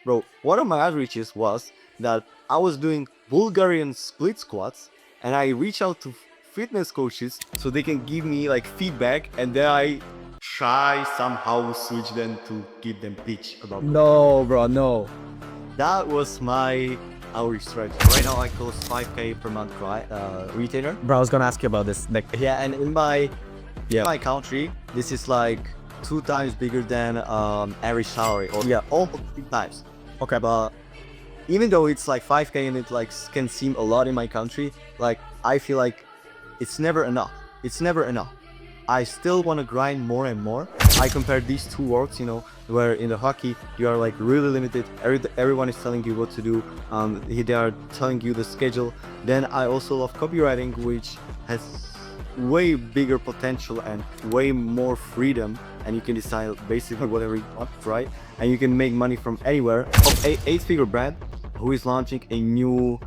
Bro, one of my outreaches was that I was doing Bulgarian split squats, and I reach out to fitness coaches so they can give me like feedback, and then I try somehow switch them to give them pitch about. No, bro, no. That was my outreach strategy. Right now I close 5K per month retainer. Bro, I was gonna ask you about this. Like, Yeah, and in my country, this is like 2 times bigger than average salary, or Yeah. almost 3 times. okay, But even though it's like 5K and it like can seem a lot in my country, like I feel like it's never enough. It's never enough. I still want to grind more and more. I compare these two worlds, where in the hockey you are like really limited. Everyone is telling you what to do. They are telling you the schedule. Then I also love copywriting, which has way bigger potential and way more freedom, and you can decide basically whatever you want, right? And you can make money from anywhere. Eight-figure brand who is launching a new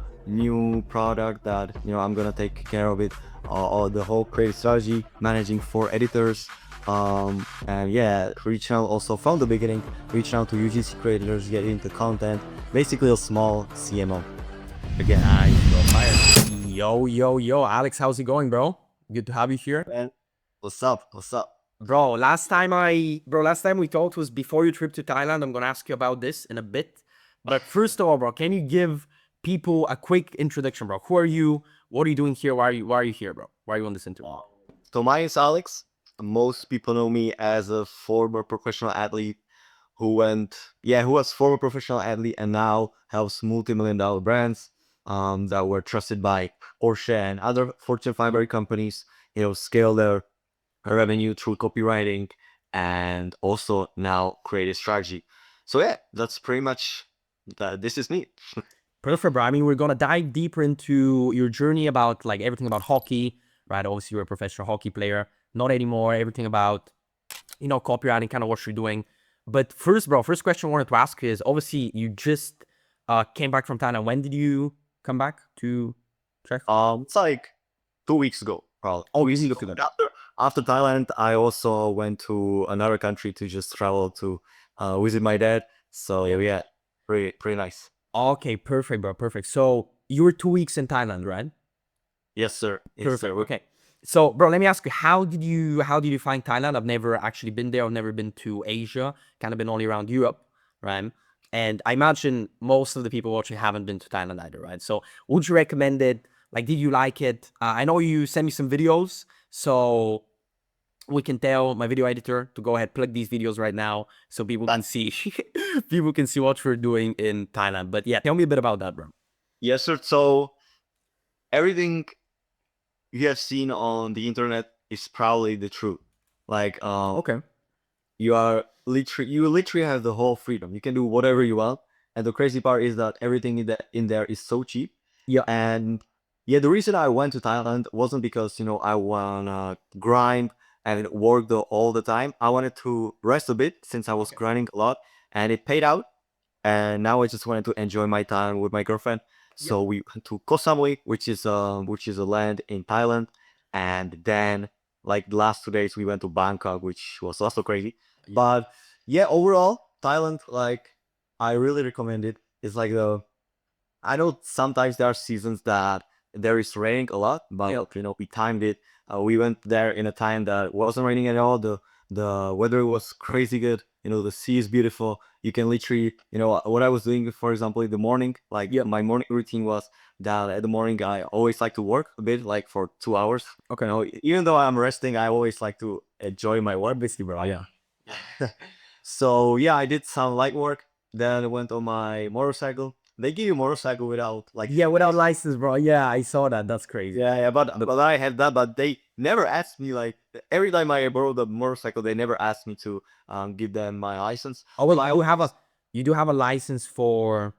product that I'm gonna take care of it, or the whole creative strategy, managing 4 editors, and yeah, reaching out also from the beginning, reaching out to UGC creators, getting into content, basically a small CMO. Again, yo, Alex, how's it going, bro? Good to have you here. man, what's up? Bro, last time we talked was before your trip to Thailand. I'm gonna ask you about this in a bit. But first of all, bro, can you give people a quick introduction, bro? Who are you? What are you doing here? Why are you here, bro? Why are you on this interview? So my name is Alex. Most people know me as a former professional athlete who was former professional athlete and now helps multi-million-dollar brands that were trusted by Porsche and other Fortune 500 companies, scale their revenue through copywriting and also now creative strategy. So yeah, that's pretty much that. This is me. Perfect, bro. I mean, we're gonna dive deeper into your journey about like everything about hockey, right? Obviously, you're a professional hockey player, not anymore. Everything about copywriting, kind of what you're doing. But first, bro, first question I wanted to ask is obviously you just came back from Thailand. When did you come back to Czech? It's like 2 weeks ago, probably. Oh, easy look at that. After Thailand, I also went to another country to just travel to visit my dad. So yeah, pretty nice. Okay, perfect, bro, perfect. So you were 2 weeks in Thailand, right? Yes, sir. Yes, Perfect. sir. Okay. So, bro, let me ask you, how did you find Thailand? I've never actually been there. I've never been to Asia. Kind of been only around Europe, right? And I imagine most of the people watching haven't been to Thailand either, right? So, would you recommend it? Like, did you like it? I know you sent me some videos, so we can tell my video editor to go ahead plug these videos right now so people can see people can see what we're doing in Thailand. But yeah, tell me a bit about that, bro. Yes, sir. So everything you have seen on the internet is probably the truth. Like, Okay. you literally have the whole freedom. You can do whatever you want. And the crazy part is that everything in there is so cheap. Yeah. And yeah, the reason I went to Thailand wasn't because, I wanna grind and work all the time. I wanted to rest a bit since I was grinding a lot, and it paid out. And now I just wanted to enjoy my time with my girlfriend. So we went to Koh Samui, which is a land in Thailand. And then like the last 2 days we went to Bangkok, which was also crazy. But yeah, overall, Thailand, like, I really recommend it. It's like I know sometimes there are seasons that there is raining a lot, but we timed it. We went there in a time that wasn't raining at all. The weather was crazy good. The sea is beautiful. You can literally, what I was doing, for example, in the morning, like my morning routine was that at the morning I always like to work a bit, like for 2 hours. Okay. Even though I'm resting, I always like to enjoy my work. Obviously, bro. Yeah. So yeah, I did some light work. Then I went on my motorcycle. They give you motorcycle without like Yeah, without license, bro. Yeah, I saw that. That's crazy. yeah, but I had that, but they never asked me, like, every time I borrowed the motorcycle, they never asked me to give them my license. Oh, well, So you do have a license for.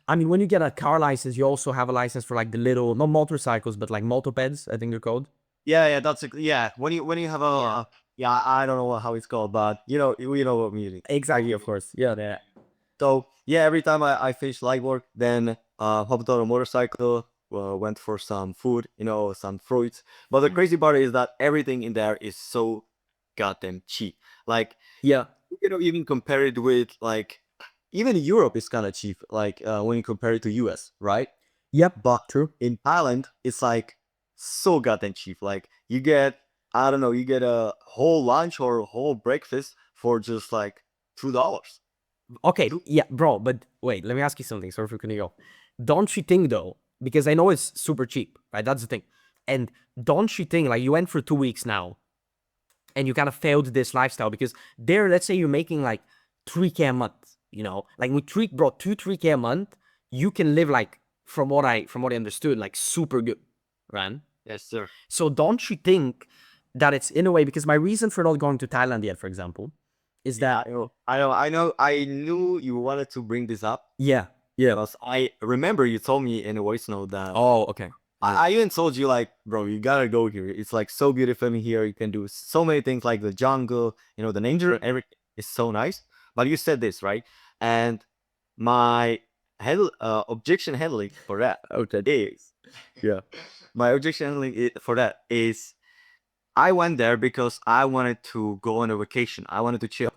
I mean, when you get a car license, you also have a license for like the little, not motorcycles, but like mopeds, I think they're called. yeah, yeah. When you have a yeah, I don't know how it's called, but you know what music. Exactly, of course. Yeah, yeah. So yeah, every time I finished light work, then hopped on a motorcycle, went for some food, some fruits. But the crazy part is that everything in there is so goddamn cheap. Like, Yeah. you can even compare it with like even Europe is kind of cheap, like when you compare it to US, right? Yep. But True. in Thailand, it's like so goddamn cheap. Like you get, I don't know, you get a whole lunch or a whole breakfast for just like $2. Okay, Two. yeah, bro, but wait, let me ask you something. Sorry for cutting you off. Don't you think though, because I know it's super cheap, right? That's the thing. And don't you think like you went for 2 weeks now and you kind of failed this lifestyle because there, let's say you're making like 3K a month, like with three, bro, 3K a month, you can live like from what I understood, like super good, right? Yes, sir. So don't you think that it's in a way because my reason for not going to Thailand yet, for example, is Yeah, that I knew you wanted to bring this up yeah, yeah. because I remember you told me in a voice note that Oh, okay. I even told you like, bro, you gotta go here. It's like so beautiful in here. You can do so many things like the jungle, the nature, everything is so nice. But you said this, right? And my objection handling for that Okay. is, yeah, my objection handling for that is I went there because I wanted to go on a vacation. I wanted to chill.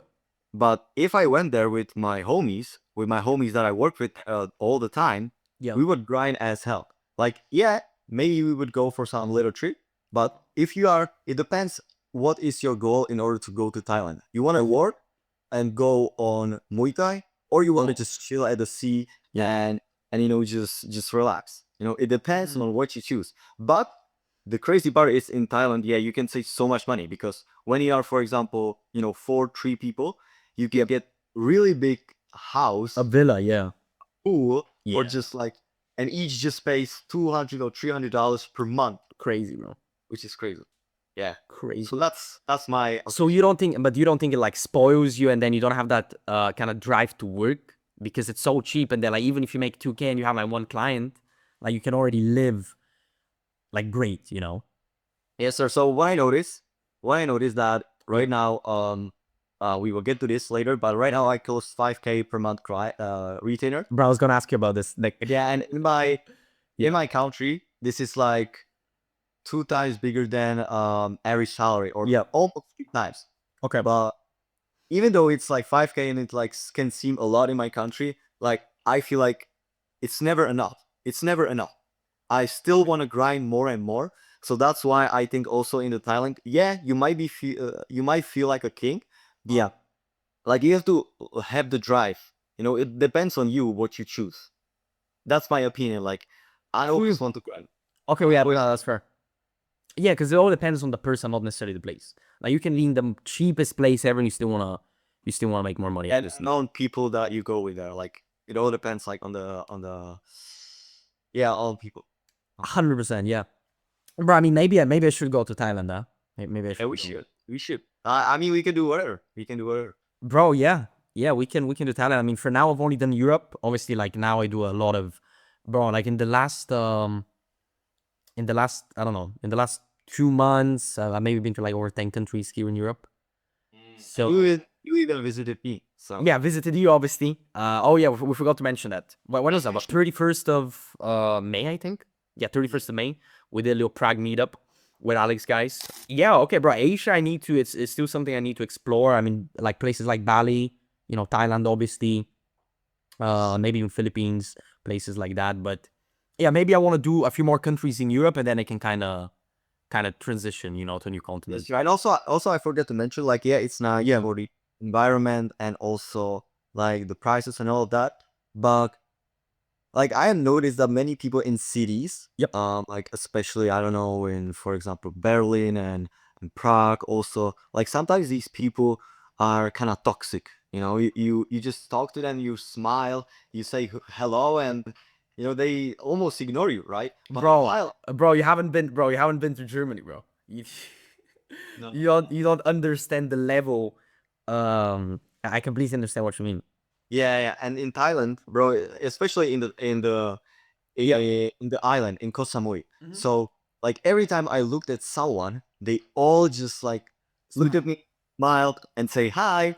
But if I went there with my homies that I work with all the time, Yeah. we would grind as hell. Like, yeah, maybe we would go for some little trip. But if you are, it depends what is your goal in order to go to Thailand. You want to work and go on Muay Thai, or you want to just chill at the sea and just relax. It depends on what you choose. But the crazy part is in Thailand, yeah, you can save so much money because when you are, for example, four, three people, you can get really big A house, villa, yeah. pool, or Yeah. just like, and each just pays $200 or $300 per month, Crazy, bro. which is crazy. Yeah. Crazy. So that's my So you don't think, but you don't think it like spoils you and then you don't have that kind of drive to work because it's so cheap and then like even if you make 2K and you have like one client, like you can already live like great. yes, sir. So what I noticed that right now, we will get to this later, but right now I close 5K per month retainer. Bro, I was gonna ask you about this. Like, Yeah, and in yeah. my country, this is like two times bigger than average salary or Yeah. almost three times. Okay. But even though it's like 5K and it like can seem a lot in my country, like I feel like it's never enough. It's never enough. I still want to grind more and more. So that's why I think also in the Thailand, yeah, you might feel like a king. Yeah. Like you have to have the drive. It depends on you what you choose. That's my opinion. Like I always want to grind. Okay, yeah, well, that's fair. Yeah, because it all depends on the person, not necessarily the place. Like you can be in the cheapest place ever and you still wanna make more money. And known people that you go with there. Like it all depends like yeah, on people. 100%, yeah. Bro, I mean, maybe I should go to Thailand, huh? Maybe I Yeah, should we go. should. We should. I mean, we can do whatever. We can do whatever. Bro, yeah. Yeah, we can do Thailand. I mean, for now I've only done Europe. Obviously, like now I do a lot of bro, like in the last I don't know, in the last 2 months, I've maybe been to like over 10 countries here in Europe. And So you even visited me. So yeah, visited you obviously. Oh yeah, we forgot to mention that. When was that? About 31st of May, I think. Yeah, 31st of May. We did a little Prague meetup with Alex guys. Yeah, okay, bro. Asia, I need to. It's still something I need to explore. I mean, like places like Bali, Thailand, obviously. Maybe even Philippines, places like that. But yeah, maybe I want to do a few more countries in Europe, and then I can kind of transition, to a new continent. yes, right. Also I forgot to mention, like, yeah, it's nice Yeah. for the environment and also like the prices and all of that. But like I have noticed that many people in cities, Yep. like especially I don't know in for example Berlin and Prague also, like sometimes these people are kind of toxic. You just talk to them, you smile, you say hello, and they almost ignore you, right? But Bro, while bro, you haven't been to Germany, bro. You, no, you don't understand the level. I completely understand what you mean. yeah, yeah, and in Thailand, bro, especially in the island in Koh Samui. So like every time I looked at someone, they all just like looked at me, smiled, and say hi.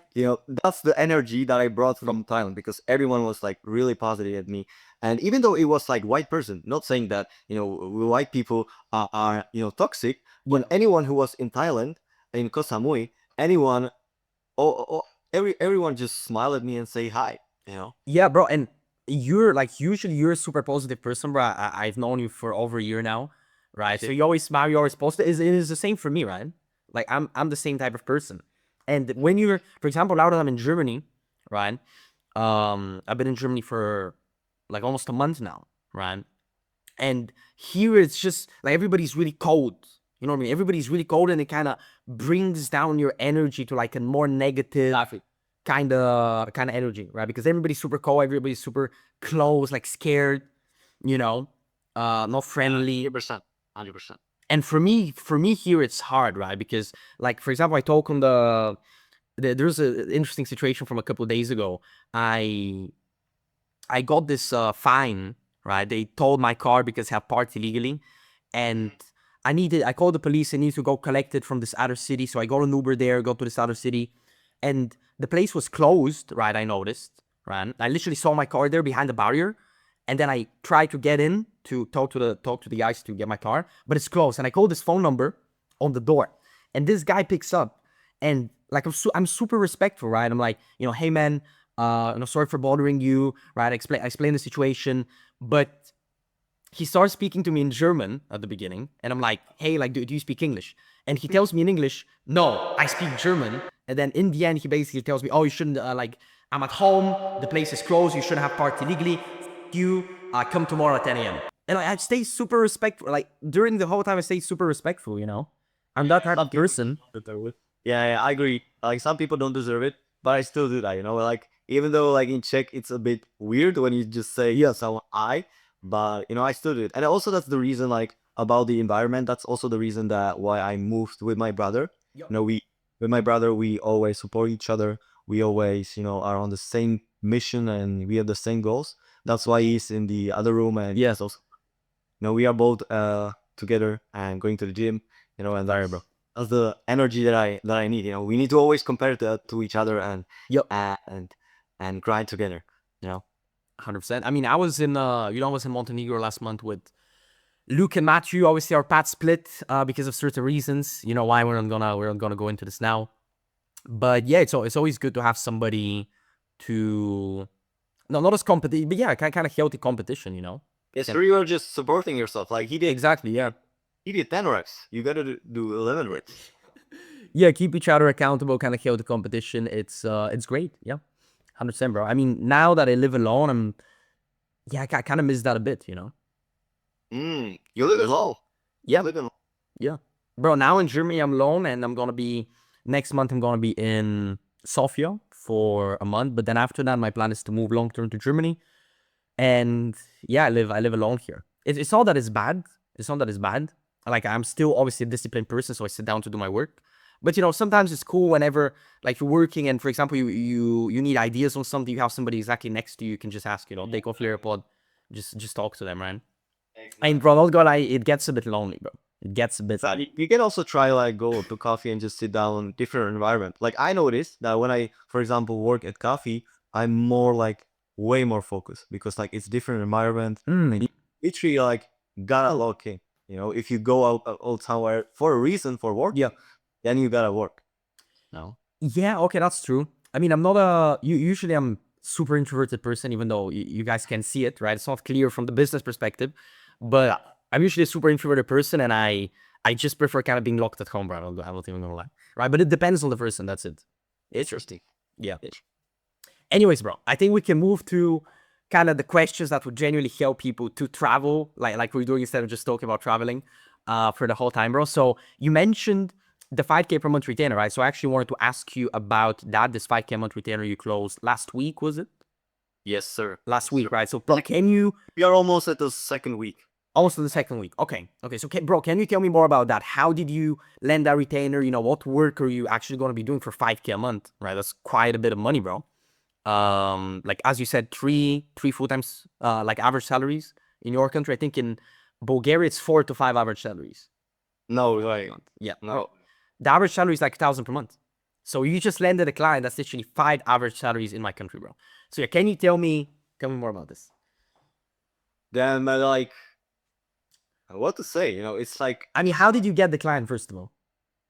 That's the energy that I brought from Thailand because everyone was like really positive at me. And even though it was like white person, not saying that white people are toxic, but anyone who was in Thailand in Koh Samui, anyone, oh, everyone just smiled at me and say hi. you know. Yeah, bro. And you're like, usually you're a super positive person, bro. I've known you for over a year now, right? So you always smile, you always positive. It is the same for me, right? Like I'm the same type of person. And when you're, for example, now that I'm in Germany, right? I've been in Germany for like almost a month now, right? And here it's just like everybody's really cold. You know what I mean? Everybody's really cold, and it kind of brings down your energy to like a more negative kind of energy, right? Because everybody's super cold, everybody's super close, like scared, you know, not friendly. 100%. 100%. And for me here it's hard, right? Because like for example, I talk on there's an interesting situation from a couple of days ago. I got this fine, right? They towed my car because I have parked illegally, and I called the police. I need to go collect it from this other city. So I got an Uber there, go to this other city, and the place was closed, right? I noticed, right? I literally saw my car there behind the barrier, and then I tried to get in to talk to the guys to get my car, but it's closed. And I called this phone number on the door, and this guy picks up, and like I'm super respectful, right? I'm like, hey man, sorry for bothering you, right? I explain the situation, but he starts speaking to me in German at the beginning, and I'm like, hey, like, do you speak English? And he tells me in English, no, I speak German. And then in the end, he basically tells me, oh, you shouldn't, I'm at home, the place is closed, you shouldn't have parked illegally. You come tomorrow at 10 a.m. And I stay super respectful. Like, during the whole time, I stay super respectful, I'm that type of person. Yeah, I agree. Like some people don't deserve it, but I still do that, you know. Like even though like in Czech it's a bit weird when you just say yes, but you know I still do it. And also that's the reason like about the environment. That's also the reason that why I moved with my brother. You know, we with my brother we always support each other. We always are on the same mission and we have the same goals. That's why he's in the other room and yes, also we are both together and going to the gym. And that's the energy that I need. We need to always compare that to each other and and grind together. You know. 100%. I mean, I was in Montenegro last month with Luke and Matthew. Obviously, our paths split because of certain reasons. You know why we're not gonna go into this now. But yeah, it's always good to have somebody to not as competition, but yeah, kind of healthy competition. Yes, sure. You are just supporting yourself. Like he did. Exactly. Yeah. He did 10 reps. You gotta do 11 reps. Yeah, keep each other accountable, kind of healthy competition. It's great. Yeah, 100%, bro. I mean, now that I live alone, I kind of miss that a bit. You live alone. Yeah. Yeah. Bro, now in Germany, I'm alone, and next month, I'm gonna be in Sofia for a month. But then after that, my plan is to move long term to Germany. And yeah, I live alone here. It's not that it's bad. It's not that it's bad. Like, I'm still obviously a disciplined person, so I sit down to do my work. But sometimes it's cool whenever like you're working and, for example, you need ideas on something, you have somebody exactly next to you, you can just ask, take off your AirPod, just talk to them, right? And bro, not gonna lie, it gets a bit lonely, bro. It gets a bit. You can also try like go to coffee and just sit down in different environment. Like I noticed that when I, for example, work at coffee, I'm more like way more focused because like it's different environment. You literally like gotta lock in. If you go out somewhere for a reason for work, then you gotta work. No. Yeah, okay, that's true. I mean, usually I'm super introverted person, even though you guys can see it, right? It's not clear from the business perspective, but I'm usually a super introverted person, and I just prefer kind of being locked at home, bro. I'm not even gonna lie, right? But it depends on the person. That's it. Interesting. Yeah. Anyways, bro, I think we can move to kind of the questions that would genuinely help people to travel, like we're doing, instead of just talking about traveling for the whole time, bro. So you mentioned the 5K per month retainer, right? So I actually wanted to ask you about that. This 5K a month retainer you closed last week, was it? Yes, sir. Last week, right? So bro, can you? We are almost at the second week. Almost in the second week. Okay. So bro, can you tell me more about that? How did you land that retainer? What work are you actually going to be doing for 5K a month, right? That's quite a bit of money, bro. Like as you said, three full times like average salaries in your country. I think in Bulgaria it's 4 to 5 average salaries. No, right. Yeah. No. The average salary is like 1,000 per month. So you just landed a client that's literally 5 average salaries in my country, bro. So yeah, can you tell me more about this? Then like, what to say? It's like, I mean, how did you get the client, first of all?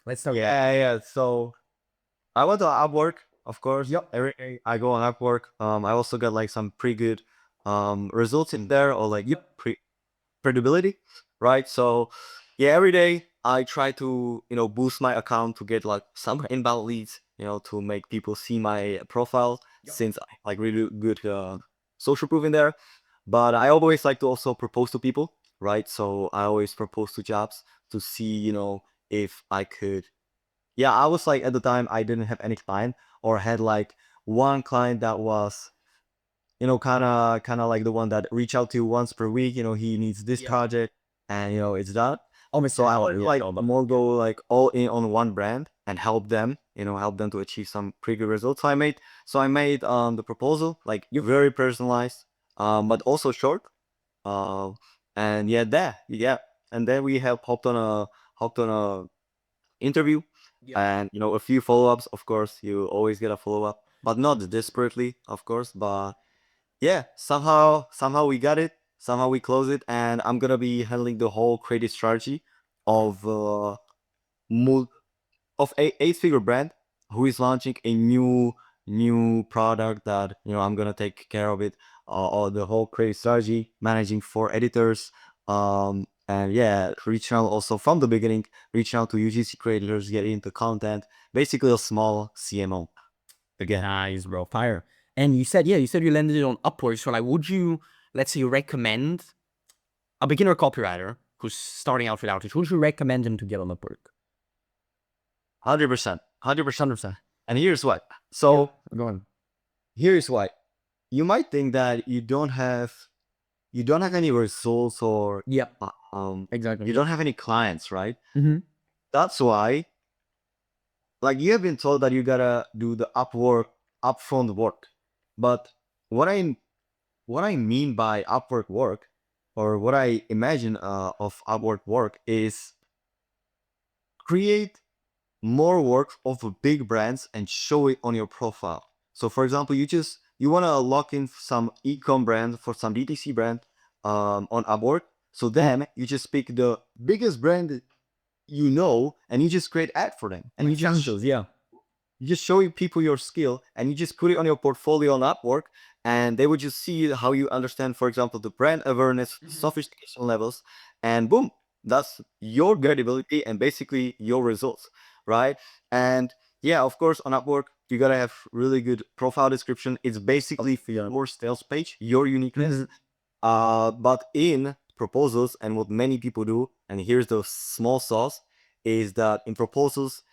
Let's start with that. Yeah. So I went to Upwork. of course. Yep. Every day I go on Upwork. I also got like some pretty good results in there, or like credibility, right? So yeah, every day I try to, boost my account to get like some inbound leads, to make people see my profile, since I like really good social proof in there. But I always like to also propose to people, right? So I always propose to jobs to see, if I could. Yeah, I was like, at the time I didn't have any client, or had like one client that was, kind of like the one that reach out to you once per week. He needs this project, and it's done. So I would like more go like all in on one brand and help them, help them to achieve some pretty good results. So I made the proposal like very personalized, but also short. Uh, and and then we have hopped on a interview, and a few follow-ups. Of course, you always get a follow-up, but not desperately, of course. But yeah, somehow we got it. Somehow we close it, and I'm gonna be handling the whole creative strategy of mul- of a eight-figure brand who is launching a new product that I'm gonna take care of it, or the whole creative strategy, managing 4 editors, and yeah, reaching out also from the beginning, reaching out to UGC creators, getting into content, basically a small CMO again. Nice, bro. Fire. And you said you landed it on Upwork. So like, would you, let's say, you recommend a beginner copywriter who's starting out with outreach? Would you recommend him to get on Upwork? 100%, 100%. 100%. And here's why. So Go on. here's why. You might think that you don't have any results, or Yep. you Exactly. don't have any clients, right? Mm-hmm. That's why, like, you have been told that you gotta do the upfront work. But what I mean by Upwork work, or what I imagine of Upwork work, is create more work of big brands and show it on your profile. So for example, you want to lock in some e-com brand, for some DTC brand, on Upwork. So then you just pick the biggest brand and you just create ad for them, and you just showing people your skill, and you just put it on your portfolio on Upwork, and they would just see how you understand, for example, the brand awareness, sophistication levels, and boom, that's your credibility and basically your results, right? And yeah, of course, on Upwork, you gotta have really good profile description. It's basically for your sales page, your uniqueness. But in proposals, and what many people do, and here's the small sauce, is that in proposals,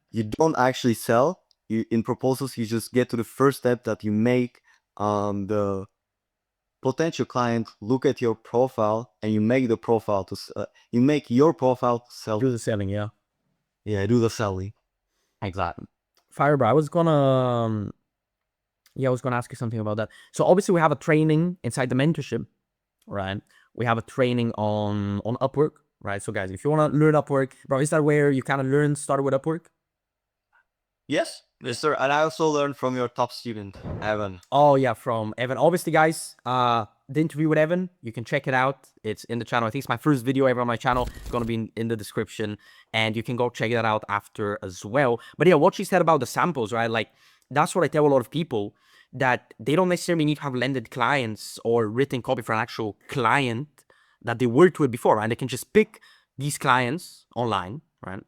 you don't actually sell. In proposals, you just get to the first step, that you make the potential client look at your profile, and you make your profile to sell. Do the selling, yeah. Yeah, do the selling. Exactly. Fire, bro. I was gonna ask you something about that. So obviously we have a training inside the mentorship, right? We have a training on Upwork, right? So guys, if you wanna learn Upwork, bro, is that where you kind of start with Upwork? Yes, sir. And I also learned from your top student, Evan. Oh yeah, from Evan. Obviously, guys, the interview with Evan, you can check it out. It's in the channel. I think it's my first video ever on my channel. It's gonna be in the description, and you can go check that out after as well. But yeah, what she said about the samples, right? Like, that's what I tell a lot of people, that they don't necessarily need to have landed clients or written copy for an actual client that they worked with before, right? They can just pick these clients online, right?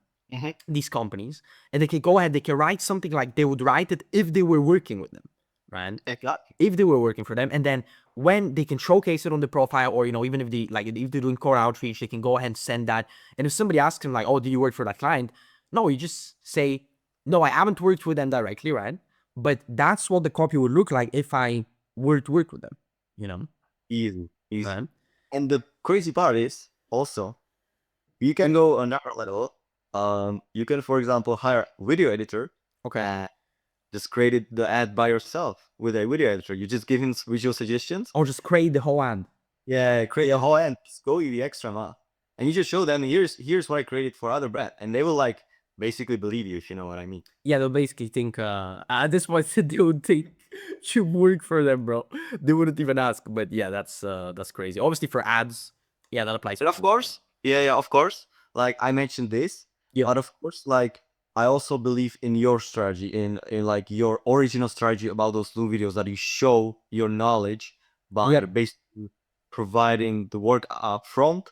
These companies, and they can go ahead, they can write something like they would write it if they were working with them, right? Exactly. If they were working for them, and then when they can showcase it on the profile, or even if they're doing core outreach, they can go ahead and send that. And if somebody asks them like, oh, do you work for that client? No, you just say, no, I haven't worked with them directly, right? But that's what the copy would look like if I were to work with them, you know? Easy, easy. Right? And the crazy part is also, you can go another level. You can, for example, hire a video editor, Okay. and just create the ad by yourself with a video editor. You just give him visual suggestions. Or just create the whole ad. Yeah, create a whole ad. Just go the extra mile, and you just show them, here's what I created for other brand, and they will like basically believe you, if you know what I mean. Yeah, they'll basically think, at this point, they would think you work for them, bro. They wouldn't even ask. But yeah, that's crazy. Obviously, for ads, yeah, that applies. But of course, yeah, of course. Like I mentioned this, Yeah. but of course, like I also believe in your strategy, in like your original strategy about those new videos that you show your knowledge by Yeah. basically providing the work up front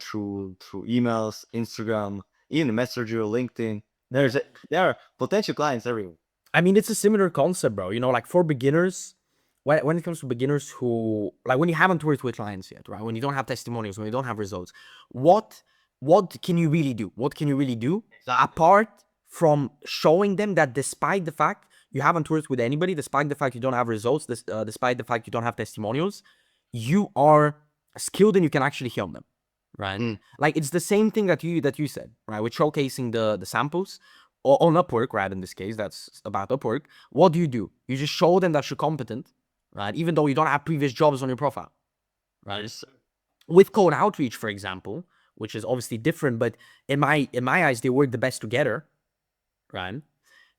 through emails, Instagram, even Messenger, LinkedIn. There are potential clients everywhere. I mean, it's a similar concept, bro. You know, like for beginners, when it comes to beginners who, like when you haven't worked with clients yet, right? When you don't have testimonials, when you don't have results, what what can you really do? What can you really do apart from showing them that despite the fact you haven't worked with anybody, despite the fact you don't have results, despite the fact you don't have testimonials, you are skilled and you can actually help them, right? Mm. Like it's the same thing that you said, right? With showcasing the samples on Upwork, right? In this case, that's about Upwork. What do? You just show them that you're competent, right? Even though you don't have previous jobs on your profile, right? Yes. With cold outreach, for example, which is obviously different, but in my eyes, they work the best together, right?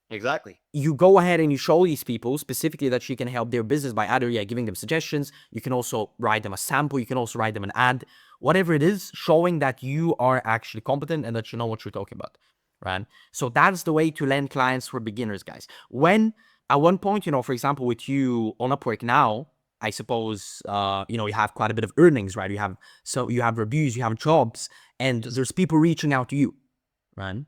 Exactly. You go ahead and you show these people specifically that you can help their business by either giving them suggestions. You can also write them a sample. You can also write them an ad, whatever it is, showing that you are actually competent and that you know what you're talking about, right? So that's the way to land clients for beginners, guys. When at one point, you know, for example, with you on Upwork now, I suppose, you know, you have quite a bit of earnings, right? You have reviews, you have jobs, and there's people reaching out to you, right?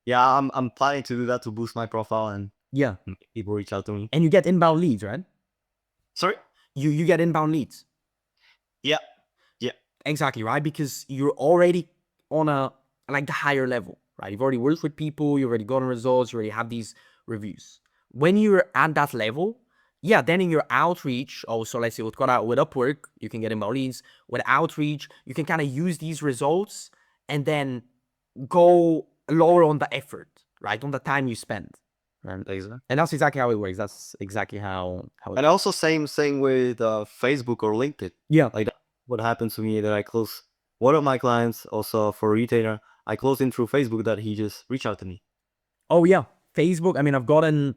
Yeah, I'm planning to do that to boost my profile and Yeah. make people reach out to me. And you get inbound leads, right? Sorry? You get inbound leads. Yeah. Yeah. Exactly, right? Because you're already on a like the higher level, right? You've already worked with people, you already gotten results, you already have these reviews. When you're at that level, yeah, then in your outreach, also let's say with Upwork, you can get inbound leads. With outreach, you can kind of use these results and then go lower on the effort, right? On the time you spend. Right? Exactly. And that's exactly how it works. That's exactly how it And also same with Facebook or LinkedIn. Yeah. Like that, what happened to me that I close one of my clients also for a retailer. I closed in through Facebook that he just reached out to me. Oh yeah. Facebook. I mean, I've gotten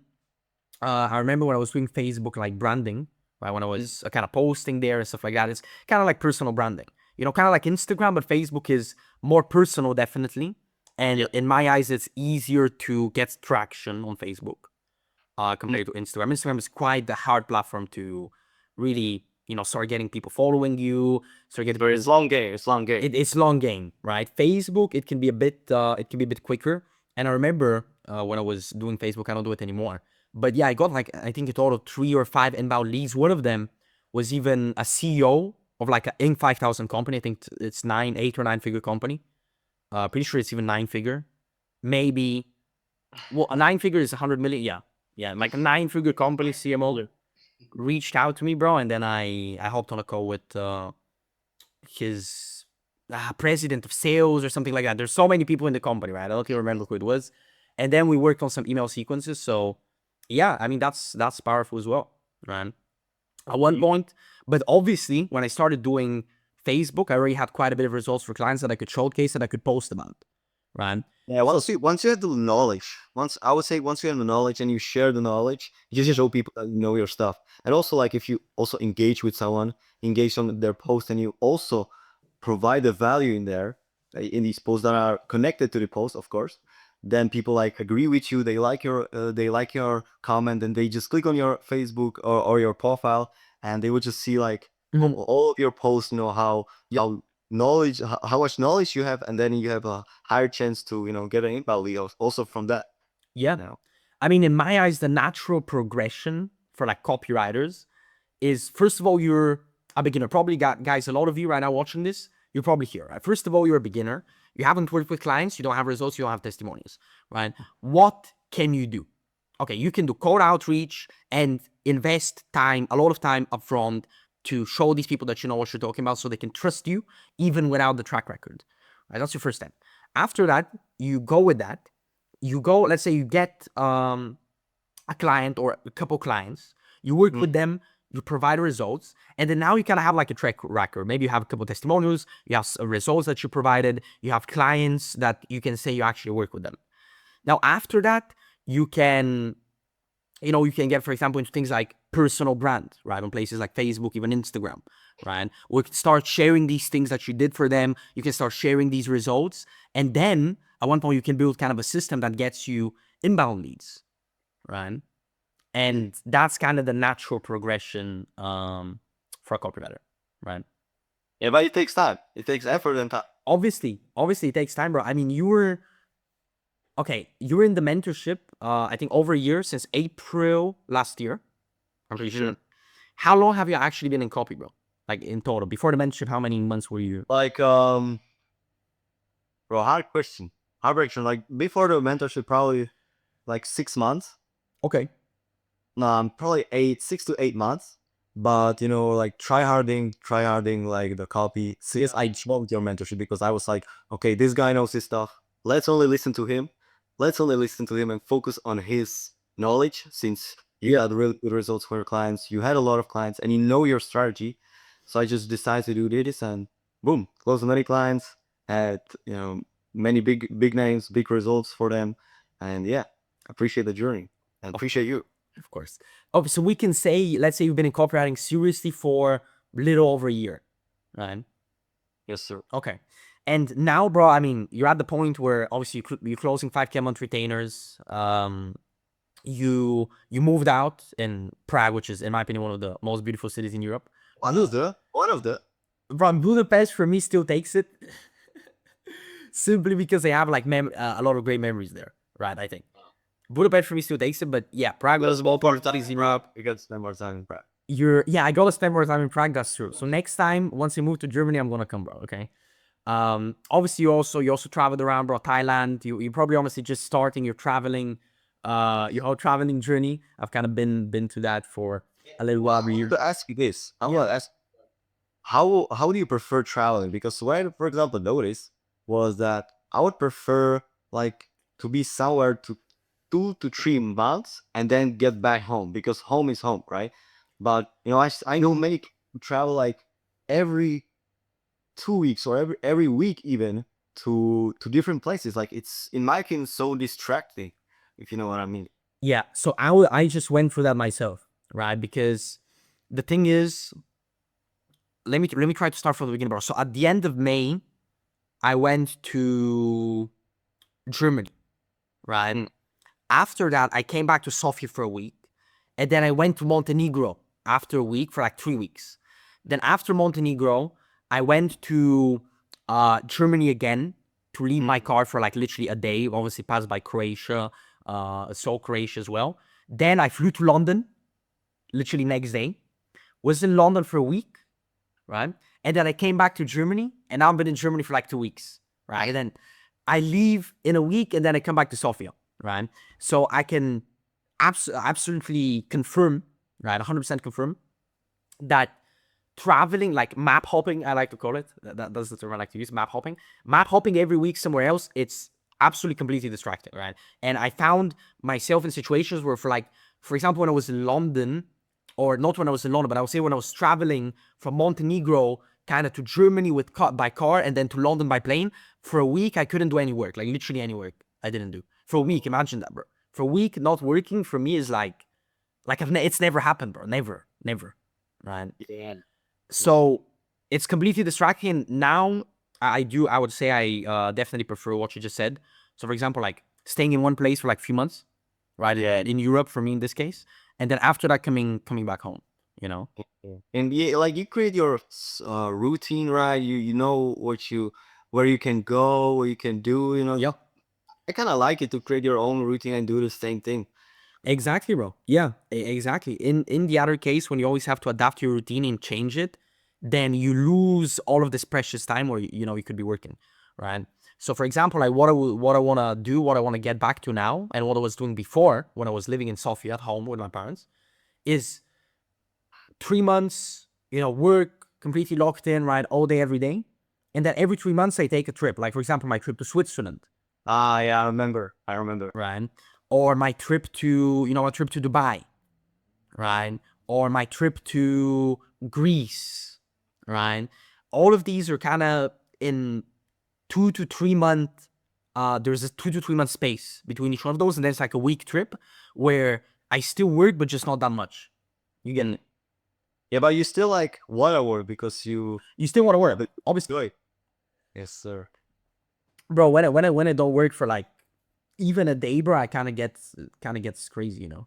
I remember when I was doing Facebook like branding, right? When I was kind of posting there and stuff like that, it's kind of like personal branding, you know, kind of like Instagram, but Facebook is more personal, definitely. And Yeah. in my eyes, it's easier to get traction on Facebook compared to Instagram. Instagram is quite the hard platform to really, you know, start getting people following you, start getting. But it's long game. It's long game. It's long game, right? Facebook, it can be a bit quicker. And I remember when I was doing Facebook, I don't do it anymore. But yeah, I got like I think a total of 3 or 5 inbound leads. One of them was even a CEO of like an Inc. 5,000 company. I think it's 8 or 9 figure company. Pretty sure it's even 9 figure. Maybe, well, a 9 figure is 100 million. Yeah, yeah, like a 9 figure company CMO reached out to me, bro, and then I hopped on a call with his president of sales or something like that. There's so many people in the company, right? I don't even remember who it was. And then we worked on some email sequences. So yeah, I mean that's powerful as well, right? At one point, but obviously when I started doing Facebook, I already had quite a bit of results for clients that I could showcase that I could post about, right? Yeah, once you have the knowledge, once you have the knowledge and you share the knowledge, you just show people that you know your stuff. And also like if you also engage with someone, engage on their post, and you also provide the value in there in these posts that are connected to the post, of course, then people like agree with you. They like your comment, and they just click on your Facebook or your profile, and they would just see like Mhm. all of your posts. You know how knowledge how much knowledge you have, and then you have a higher chance to get an inbound lead also from that Yeah. now. I mean, in my eyes, the natural progression for like copywriters is first of all, you're a beginner. Probably got guys, a lot of you right now watching this, you're probably here, right? First of all, you're a beginner. You haven't worked with clients, you don't have results, you don't have testimonials, right? What can you do? Okay, you can do cold outreach and invest time, a lot of time upfront to show these people that you know what you're talking about so they can trust you even without the track record. Right? That's your first step. After that, you go with that. You go, let's say you get a client or a couple clients, you work with them, you provide results, and then now you kind of have like a track record. Maybe you have a couple testimonials, you have results that you provided, you have clients that you can say you actually work with them. Now, after that, you can, you can get, for example, into things like personal brand, right? On places like Facebook, even Instagram, right? We can start sharing these things that you did for them. You can start sharing these results. And then at one point you can build kind of a system that gets you inbound leads, right? And that's kind of the natural progression for a copywriter, right? Yeah, but it takes time. It takes effort and time. Obviously it takes time, bro. I mean, you were in the mentorship, I think over a year, since April last year. I'm pretty sure. How long have you actually been in copy, bro? Like in total, before the mentorship, how many months were you? Like, bro, hard question. Hard question. Like before the mentorship, probably like 6 months. Okay. Probably 6 to 8 months. But like try harding like the copy. Since I joined your mentorship because I was like, okay, this guy knows his stuff. Let's only listen to him. Let's only listen to him and focus on his knowledge. Since you had really good results for your clients, you had a lot of clients, and you know your strategy. So I just decided to do this, and boom, close many clients. Had many big names, big results for them, and yeah, appreciate the journey and appreciate you. Of course. Oh, so we can say, let's say you've been in copywriting seriously for a little over a year, right? Yes, sir. Okay. And now, bro, I mean, you're at the point where obviously you're closing 5K a month retainers. You moved out in Prague, which is, in my opinion, one of the most beautiful cities in Europe. One of the. Bro, Budapest for me still takes it, simply because they have like a lot of great memories there, right? I think Budapest for me still takes it, but yeah, Prague was a small part of cities in Europe. You got to spend more time in Prague. I gotta spend more time in Prague. That's true. So next time, once you move to Germany, I'm gonna come, bro. Okay. Obviously, you also traveled around, bro. Thailand. You probably honestly just starting your traveling, your whole traveling journey. I've kind of been to that for a little while every year. To ask you this, I want to ask, how do you prefer traveling? Because what I, for example, noticed was that I would prefer like to be somewhere to 2 to 3 months and then get back home because home is home, right? But I know many people who travel like every 2 weeks or every week even to different places. Like it's in my opinion so distracting, if you know what I mean. Yeah. So I just went through that myself, right? Because the thing is, let me try to start from the beginning, bro. So at the end of May, I went to Germany, right? After that, I came back to Sofia for a week, and then I went to Montenegro after a week for like 3 weeks. Then after Montenegro, I went to Germany again to leave my car for like literally a day. Obviously, passed by Croatia, saw Croatia as well. Then I flew to London, literally next day. Was in London for a week, right? And then I came back to Germany, and now I've been in Germany for like 2 weeks, right? And then I leave in a week, and then I come back to Sofia, right? So I can absolutely confirm, right, 100% confirm that traveling, like map hopping, I like to call it, that's the term I like to use, map hopping every week somewhere else, it's absolutely completely distracting, right? And I found myself in situations where for example, when I was in London, or not when I was in London, but I would say when I was traveling from Montenegro kind of to Germany by car and then to London by plane, for a week, I couldn't do any work, like literally any work I didn't do. For a week, imagine that, bro. For a week, not working for me is like it's never happened, bro. Never, right? Yeah. So it's completely distracting. Now I would say I definitely prefer what you just said. So for example, like staying in one place for like a few months, right? Yeah. In Europe for me in this case, and then after that coming back home, you know? And yeah, like you create your routine, right? You know where you can go, what you can do. Yeah. I kind of like it to create your own routine and do the same thing. Exactly, bro. Yeah, exactly. In the other case, when you always have to adapt your routine and change it, then you lose all of this precious time where you could be working, right? So, for example, like what I want to do, what I want to get back to now, and what I was doing before when I was living in Sofia at home with my parents, is 3 months, work completely locked in, right, all day every day, and then every 3 months I take a trip. Like for example, my trip to Switzerland, Ah, yeah, I remember. right? Or my trip to, Dubai, right? Or my trip to Greece, right? All of these are kind of in 2 to 3 month. There's a 2 to 3 month space between each one of those, and then it's like a week trip where I still work, but just not that much. You get it? Yeah, but you still like want to work because you You still want to work, obviously. enjoy. Yes, sir. bro, when it don't work for like even a day, bro, I kind of gets crazy, you know.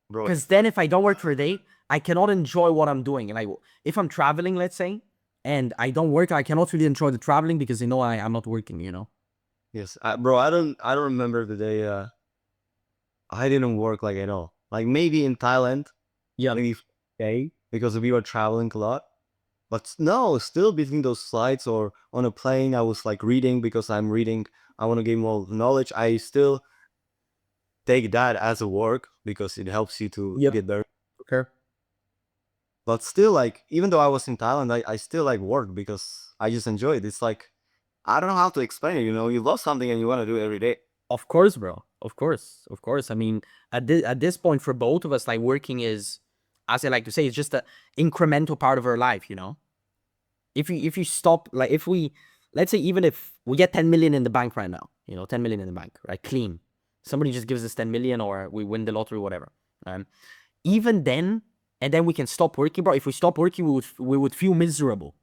Bro, Because then if I don't work for a day, I cannot enjoy what I'm doing. And if I'm traveling, let's say, and I don't work, I cannot really enjoy the traveling because you know I'm not working, you know. yes, bro, I don't remember the day I didn't work like at all. Like maybe in Thailand, Yeah. maybe okay, because we were traveling a lot. But no, still between those slides or on a plane, I was like reading because I'm reading. I want to gain more knowledge. I still take that as a work because it helps you to Yep. get better. Okay. But still, like, even though I was in Thailand, I still like work because I just enjoy it. It's like, I don't know how to explain it. You know, you love something and you want to do it every day. Of course, bro. Of course. Of course. I mean, at this point for both of us, like working is, as I like to say, it's just a incremental part of our life, you know? If you stop, like if we, let's say even if we get 10 million in the bank right now, you know, 10 million in the bank, right? Clean. Somebody just gives us 10 million or we win the lottery, whatever. Even then, and then we can stop working, bro. If we stop working, we would feel miserable.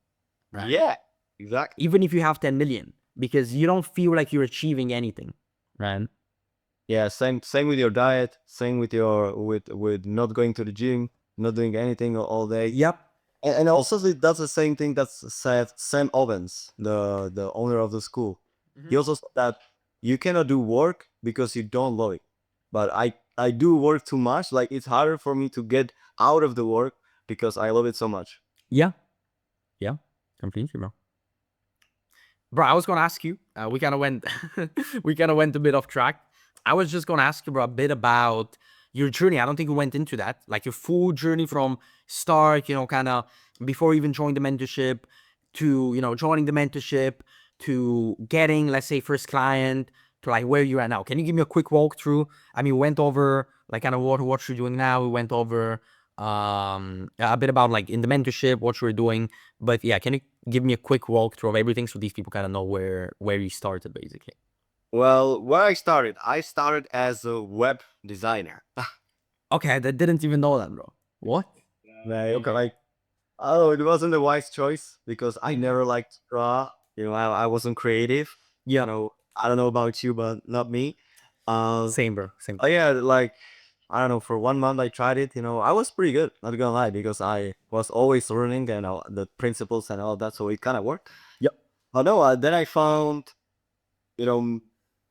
Right. Yeah, exactly. Even if you have 10 million, because you don't feel like you're achieving anything. Right. Yeah, same with your diet, same with your with not going to the gym, not doing anything all day. Yep. And also that's the same thing that's said Sam Ovens, the owner of the school. He also said that you cannot do work because you don't love it. But I do work too much. Like it's harder for me to get out of the work because I love it so much. Yeah. Yeah. Completely, bro. Bro, I was gonna ask you. We kind of went, we kind of went a bit off track. I was just gonna ask you, bro, a bit about your journey. I don't think we went into that, like your full journey from start, you know, kind of before even joining the mentorship to, you know, joining the mentorship to getting, let's say, first client to like where you're at now. Can you give me a quick walkthrough? I mean, we went over like kind of what you're doing now. We went over a bit about like in the mentorship what you're doing, but yeah, can you give me a quick walkthrough of everything so these people kind of know where you started basically? Well, where I started as a web designer. Okay, I didn't even know that, bro. What? Like oh, it wasn't a wise choice because I never liked to draw. You know, I wasn't creative. You Yeah. know, I don't know about you, but not me. Uh, Same, bro. Same. oh yeah, like I don't know. For 1 month, I tried it. You know, I was pretty good. Not gonna lie, because I was always learning and the principles and all that, so it kind of worked. Yep. But no, then I found you know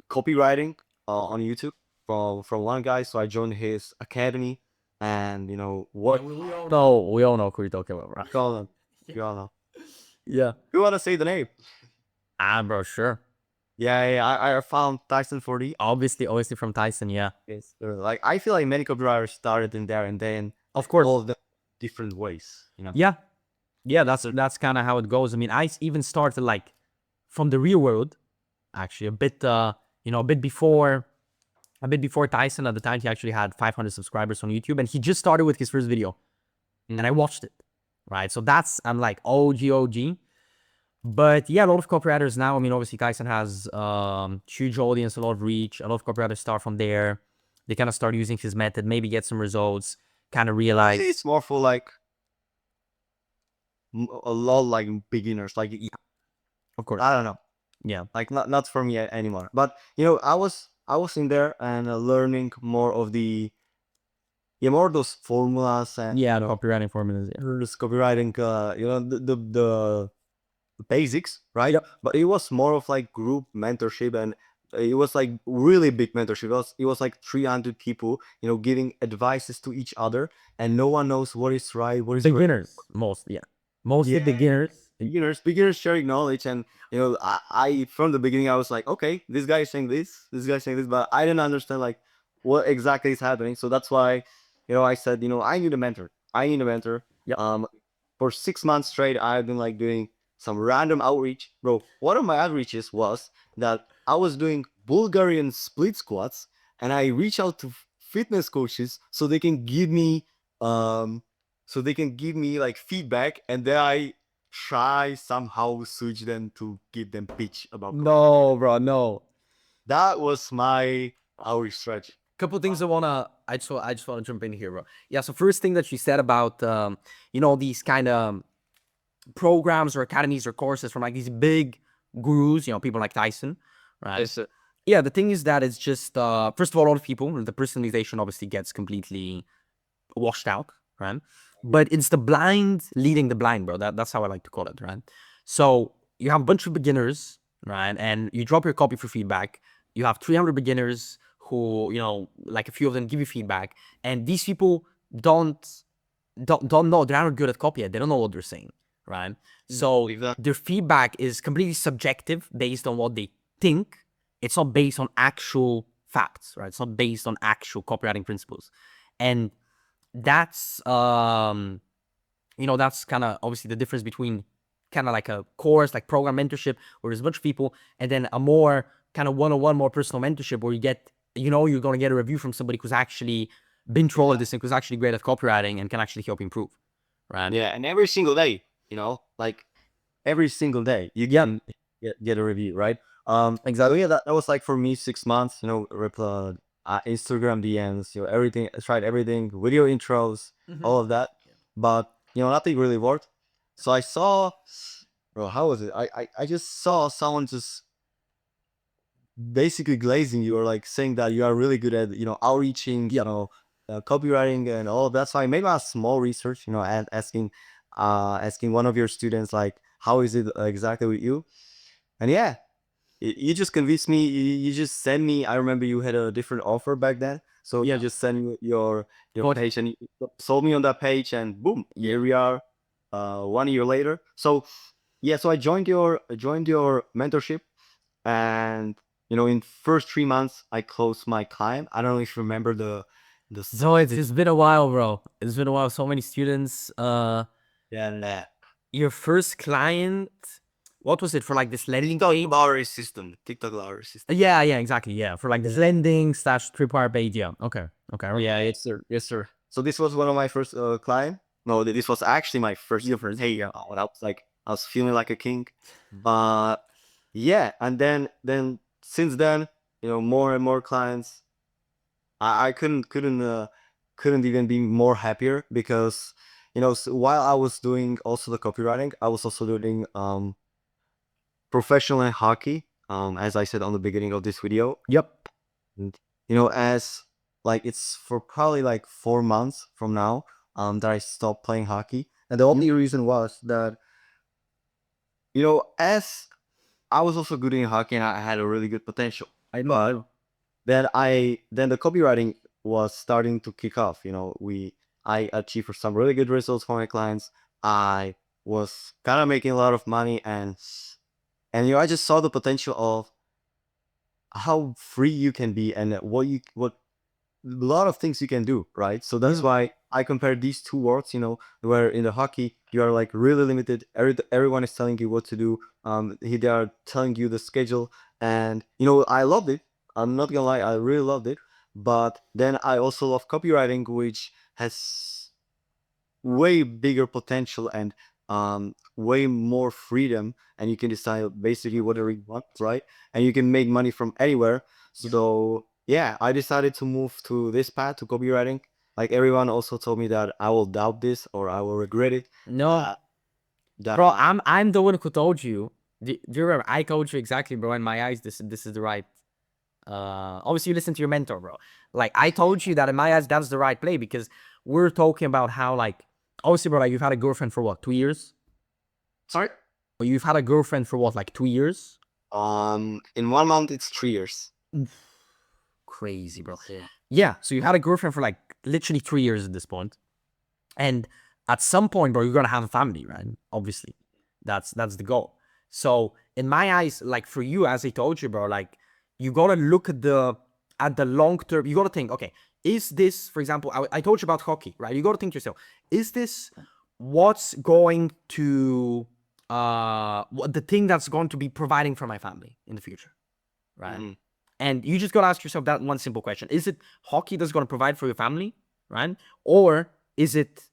copywriting on YouTube from one guy. So I joined his academy, and you know what No, we all know who you're talking about, bro. you all know. You all know. Yeah. You wanna say the name? Ah, bro, sure. Yeah, I found Tyson 40. Obviously from Tyson, yeah. Yes, like I feel like many copywriters started in there and then Of course. all of them different ways, you know. Yeah. Yeah, that's kind of how it goes. I mean, even started like from the real world, actually, a bit you know, a bit before Tyson. At the time he actually had 500 subscribers on YouTube and he just started with his first video. And I watched it. Right. So I'm like OG. But yeah, a lot of copywriters now, I mean, obviously Tyson has huge audience, a lot of reach. A lot of copywriters start from there. They kind of start using his method, maybe get some results, kind of realize. It's more for like a lot like beginners. Like Of course. I don't know, Yeah. like not for me anymore. But you know, I was in there and learning more of the more of those formulas and Yeah, the copywriting formulas. Yeah. this copywriting. You know the basics, right? Yep. But it was more of like group mentorship, and it was like really big mentorship. It was like 300 people, you know, giving advices to each other, and no one knows what is right, what is wrong. Beginners, mostly, yeah. Mostly Yeah, beginners. beginners sharing knowledge, and you know, I from the beginning I was like, okay, this guy is saying this guy is saying this, but I didn't understand like what exactly is happening. So that's why, you know, I said, you know, I need a mentor. I need a mentor. Yep. For 6 months straight, I've been like doing some random outreach, bro. One of my outreaches was that I was doing Bulgarian split squats, and I reach out to fitness coaches so they can give me um like feedback, and then I try somehow switch them to give them pitch about No, bro, no. that was my outreach strategy. Couple things I just wanna jump in here, bro. Yeah, so first thing that you said about you know, these kind of programs or academies or courses from like these big gurus, people like Tyson, right? Yeah, the thing is that it's just first of all, a lot of people, the personalization obviously gets completely washed out, right? But it's the blind leading the blind, bro. That's how I like to call it, right? So you have a bunch of beginners, right? And you drop your copy for feedback. You have 300 beginners who, like a few of them give you feedback, and these people don't know. They're not good at copy yet. They don't know what they're saying, right? So their feedback is completely subjective based on what they think. It's not based on actual facts, right? It's not based on actual copywriting principles. And that's that's kind of obviously the difference between kind of like a course, like program mentorship, where there's a bunch of people, and then a more kind of one-on-one, more personal mentorship, where you get, you're going to get a review from somebody who's actually been through all of this and who's actually great at copywriting and can actually help improve, right? Yeah, and every single day, like every single day you can get a review, right? Exactly. Yeah, that was like for me 6 months. Reply Instagram DMs, everything. I tried everything, video intros, all of that, but nothing really worked. So I saw, bro, how was it? I just saw someone just basically glazing you, or like saying that you are really good at outreaching, copywriting and all of that. So I made a small research, and asking one of your students, like, how is it exactly with you? And yeah, you just convinced me. You just sent me. I remember you had a different offer back then, so you just sent me your page, and you sold me on that page, and boom, here we are, 1 year later. So yeah, so I joined your mentorship, and in first 3 months I closed my client. I don't know if you remember the So it's been a while, bro. It's been a while. So many students. yeah, Your first client, what was it for? Like this lending TikTok page? lottery system. TikTok lottery system. Yeah, exactly. Yeah, for like this lending slash tripwire page. Yeah. Okay. Yeah, yes sir, yes sir. So this was one of my first client. No, this was actually my first. Hey, when I was like, I was feeling like a king. But yeah, and then since then, more and more clients. I couldn't even be more happier, because while I was doing also the copywriting, I was also doing professional hockey, as I said on the beginning of this video. Yep. And as like it's for probably like 4 months from now, that I stopped playing hockey. And the only reason was that as I was also good in hockey and I had a really good potential. But then the copywriting was starting to kick off. I achieved some really good results for my clients. I was kind of making a lot of money, and I just saw the potential of how free you can be, and what a lot of things you can do, right? So that's why I compare these two worlds, where in the hockey you are like really limited. Everyone is telling you what to do. They are telling you the schedule, and I loved it. I'm not gonna lie, I really loved it. But then I also love copywriting, which has way bigger potential and way more freedom, and you can decide basically whatever you want, right? And you can make money from anywhere. So yeah, I decided to move to this path, to copywriting. Like everyone also told me that I will doubt this or I will regret it. No, That bro, I'm the one who told you. Do you remember? I told you exactly, bro. In my eyes, this is the right. Obviously, you listen to your mentor, bro. Like I told you that in my eyes, that's the right play, because we're talking about how, like, obviously, bro, like you've had a girlfriend for what, 2 years? Sorry. Or you've had a girlfriend for what, like 2 years? In 1 month it's 3 years. Crazy, bro. Yeah. So you had a girlfriend for like literally 3 years at this point, and at some point, bro, you're gonna have a family, right? Obviously, that's the goal. So in my eyes, like for you, as I told you, bro, like you gotta look at the long term. You gotta think, okay, is this, for example, I told you about hockey, right? You gotta think to yourself, is this what's going to what the thing that's going to be providing for my family in the future, right? And you just gotta ask yourself that one simple question: is it hockey that's gonna provide for your family, right? Or is it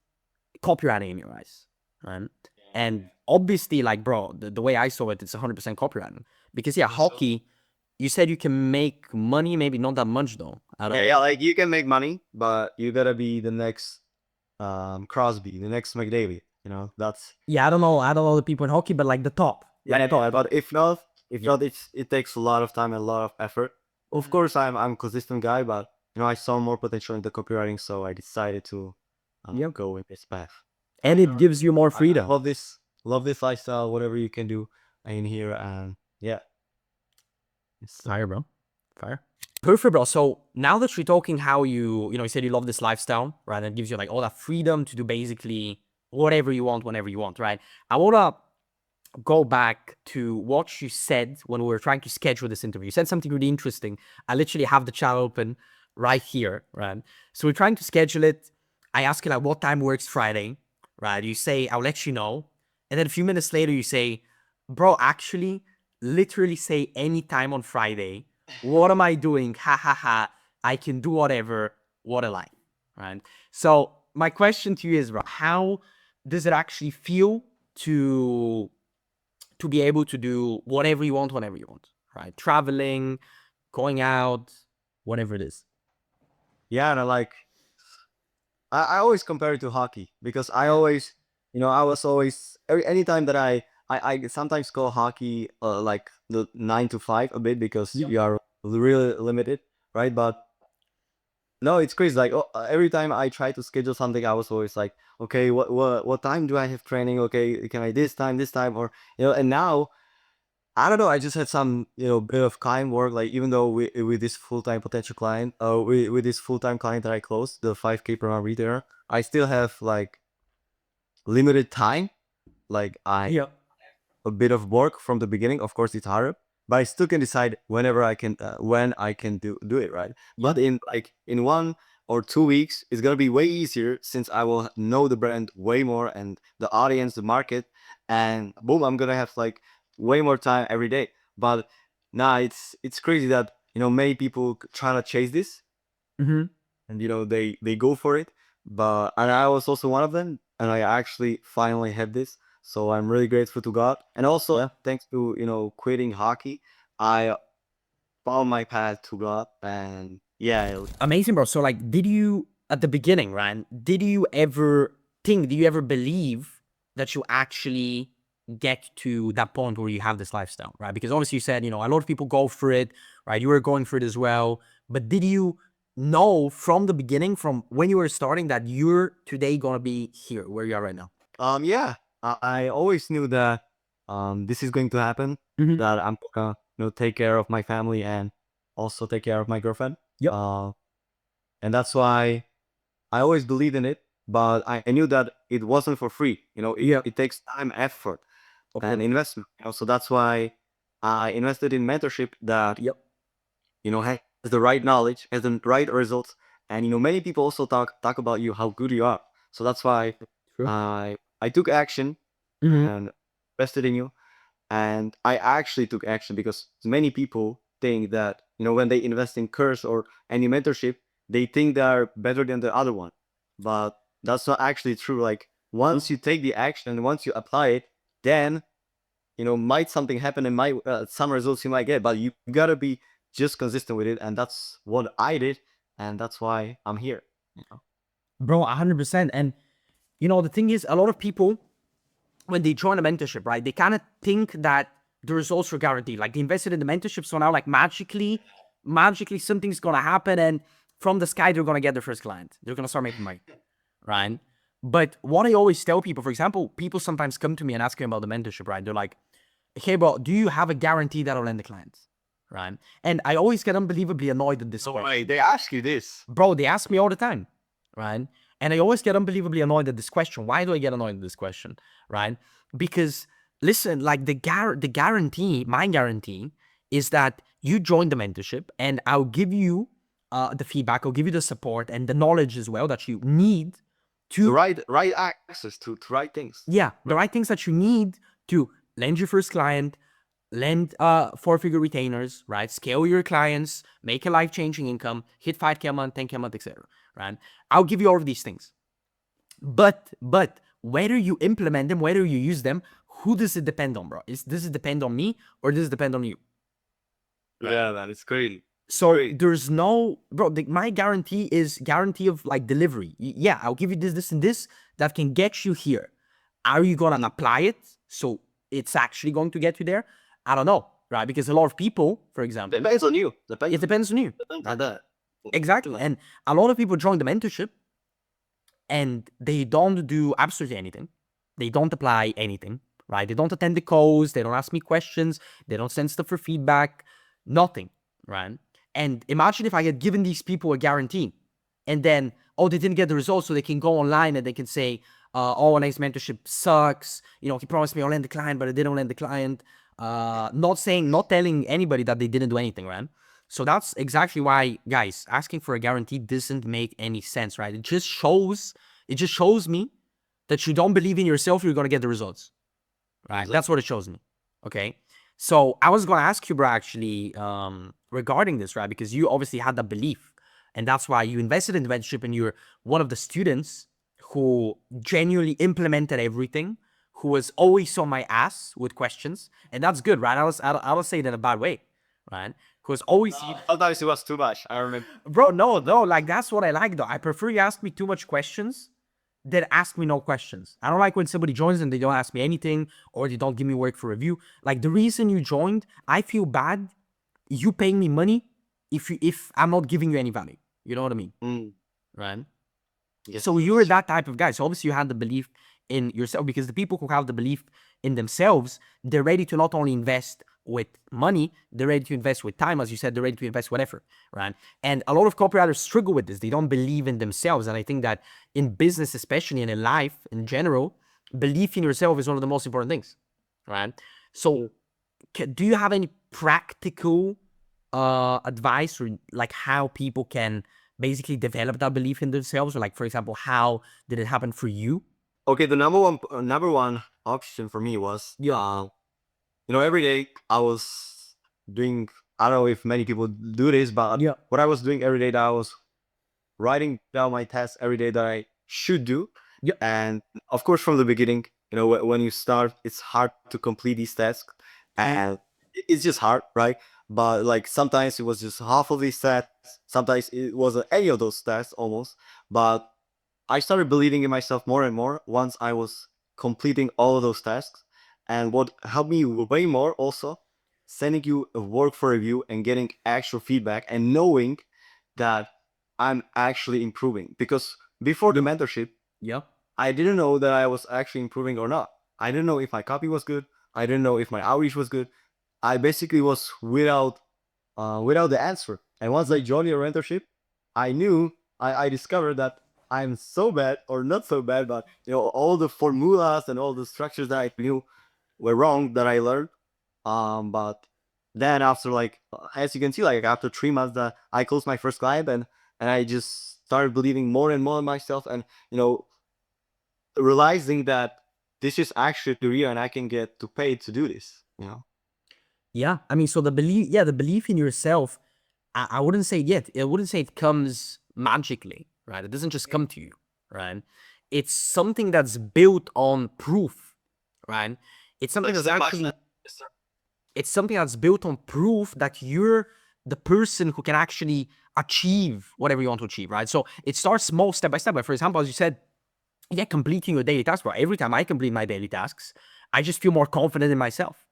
copywriting in your eyes, right? And obviously, like, bro, the way I saw it, it's 100% copywriting. Because yeah, hockey, you said you can make money, maybe not that much though. Yeah, like you can make money, but you gotta be the next Crosby, the next McDavid. That's Yeah, I don't know the people in hockey, but like the top. yeah, but if not, If not, it takes a lot of time and a lot of effort. Of course, I'm a consistent guy, but I saw more potential in the copywriting, so I decided to go in this path. And it gives you more I freedom. love this lifestyle, whatever you can do in here, and yeah. Fire, bro. Fire. Perfect, bro. So now that you're talking how you said you love this lifestyle, right? And it gives you like all that freedom to do basically whatever you want, whenever you want, right? I want to go back to what you said when we were trying to schedule this interview. You said something really interesting. I literally have the chat open right here, right? So we're trying to schedule it. I ask you like what time works Friday, right? You say, I'll let you know. And then a few minutes later, you say, bro, actually, literally say any time on Friday. What am I doing? Ha ha ha. I can do whatever. What a lie, right? So my question to you is, bro, how does it actually feel to be able to do whatever you want, whenever you want, right? Traveling, going out, whatever it is. Yeah, and I always compare it to hockey because I always, I was always anytime that I sometimes call hockey like the 9 to 5 a bit because you are really limited, right? But no, it's crazy. Like every time I try to schedule something, I was always like, okay, what time do I have training? Okay, can I this time, or and now I don't know. I just had some, bit of client work. Like even though with this full time potential client, with this full time client that I closed, the 5K per month retailer, I still have like limited time. Like I a bit of work from the beginning. Of course, it's harder, but I still can decide whenever I can, when I can do it, right? But in 1 or 2 weeks, it's gonna be way easier since I will know the brand way more and the audience, the market, and boom, I'm gonna have like way more time every day. But nah, it's crazy that many people trying to chase this, Mm-hmm. and they go for it, but and I was also one of them, and I actually finally had this, so I'm really grateful to God. And also thanks to quitting hockey, I found my path to God. And yeah, Amazing, bro. So like, did you, at the beginning, right? Did you ever believe that you actually get to that point where you have this lifestyle, right? Because obviously you said, a lot of people go for it, right? You were going for it as well. But did you know from the beginning, from when you were starting, that you're today gonna be here where you are right now? yeah, I always knew that this is going to happen, Mm-hmm. that I'm gonna take care of my family and also take care of my girlfriend. Yep. And that's why I always believed in it, but I knew that it wasn't for free. It takes time, effort, and investment. So that's why I invested in mentorship that Yep. has the right knowledge, has the right results, and many people also talk about you how good you are. So that's why True. I took action Mm-hmm. and invested in you, and I actually took action because many people think that when they invest in course or any mentorship, they think they are better than the other one, but that's not actually true. Like once you take the action and once you apply it, then might something happen and might some results you might get, but you gotta be just consistent with it, and that's what I did, and that's why I'm here. Bro, 100%. And the thing is, a lot of people, when they join a mentorship, right, they kind of think that the results are guaranteed. Like they invested in the mentorship, so now like magically something's gonna happen, and from the sky they're gonna get their first client. They're gonna start making money, right? But what I always tell people, for example, people sometimes come to me and ask me about the mentorship, right? They're like, "Hey, bro, do you have a guarantee that I'll land the clients?" Right? And I always get unbelievably annoyed at this So question. wait, they ask you this? Bro, they ask me all the time, right? And I always get unbelievably annoyed at this question. Why do I get annoyed at this question, right? Because listen, like the guarantee, my guarantee is that you join the mentorship, and I'll give you the feedback, I'll give you the support and the knowledge as well that you need The to, right access to right things. yeah, the right things that you need to land your first client, land 4-figure retainers, right? Scale your clients, make a life-changing income, hit 5K a month, 10K a month, etc. Right? I'll give you all of these things. But whether you implement them, whether you use them, who does it depend on, bro? Does it depend on me or does it depend on you? Yeah, man, it's crazy. So there's no, bro, my guarantee is guarantee of like delivery. Yeah, I'll give you this, and this that can get you here. Are you gonna apply it so it's actually going to get you there? I don't know. right? Because a lot of people, for example, Depends on you. it depends on you. on that. Exactly. And a lot of people join the mentorship and they don't do absolutely anything. They don't apply anything, right? They don't attend the calls. They don't ask me questions. They don't send stuff for feedback. Nothing, right? And imagine if I had given these people a guarantee and then, oh, they didn't get the results, so they can go online and they can say, oh, nice mentorship sucks. You know, he promised me I'll land the client, but I didn't land the client. Not telling anybody that they didn't do anything, right? So that's exactly why, guys, asking for a guarantee doesn't make any sense, right? It just shows me that you don't believe in yourself, you're gonna get the results. Right? Exactly. That's what it shows me. Okay. So I was gonna ask you, bro, actually, regarding this, right? Because you obviously had that belief. And that's why you invested in the mentorship and you're one of the students who genuinely implemented everything, who was always on my ass with questions. And that's good, right? I don't say it in a bad way, right? Who was always Sometimes it was too much. I remember. bro, no, like that's what I like though. I prefer you ask me too much questions than ask me no questions. I don't like when somebody joins and they don't ask me anything or they don't give me work for review. Like the reason you joined, I feel bad you paying me money if I'm not giving you any value. You know what I mean? Right? Yes. So you're that type of guy. So obviously you had the belief in yourself, because the people who have the belief in themselves, they're ready to not only invest with money, they're ready to invest with time. As you said, they're ready to invest whatever, right? And a lot of copywriters struggle with this. They don't believe in themselves. And I think that in business, especially, and in life in general, belief in yourself is one of the most important things, right? So do you have any practical advice, or like how people can basically develop that belief in themselves? Or like, for example, how did it happen for you? Okay, the number one option for me was, every day I was doing, I don't know if many people do this, but what I was doing every day, that I was writing down my tasks every day that I should do. And of course, from the beginning, when you start, it's hard to complete these tasks, and it's just hard, right? But like sometimes it was just half of these tasks, sometimes it wasn't any of those tasks almost. But I started believing in myself more and more once I was completing all of those tasks. And what helped me way more also, sending you a work for review and getting actual feedback and knowing that I'm actually improving. Because before the mentorship, I didn't know that I was actually improving or not. I didn't know if my copy was good. I didn't know if my outreach was good. I basically was without the answer. And once I joined your mentorship, I discovered that I'm so bad, or not so bad, but all the formulas and all the structures that I knew were wrong that I learned. But then after, like, as you can see, like after 3 months, that I closed my first client, and I just started believing more and more in myself, and realizing that this is actually real and I can get to pay to do this. Yeah, I mean, so the belief in yourself, I wouldn't say yet. I wouldn't say it comes magically, right? It doesn't just come to you, right? It's something that's built on proof, right? It's something that's actually, it's something that's built on proof that you're the person who can actually achieve whatever you want to achieve, right? So it starts small, step by step. But for example, as you said, completing your daily tasks, bro. Every time I complete my daily tasks, I just feel more confident in myself.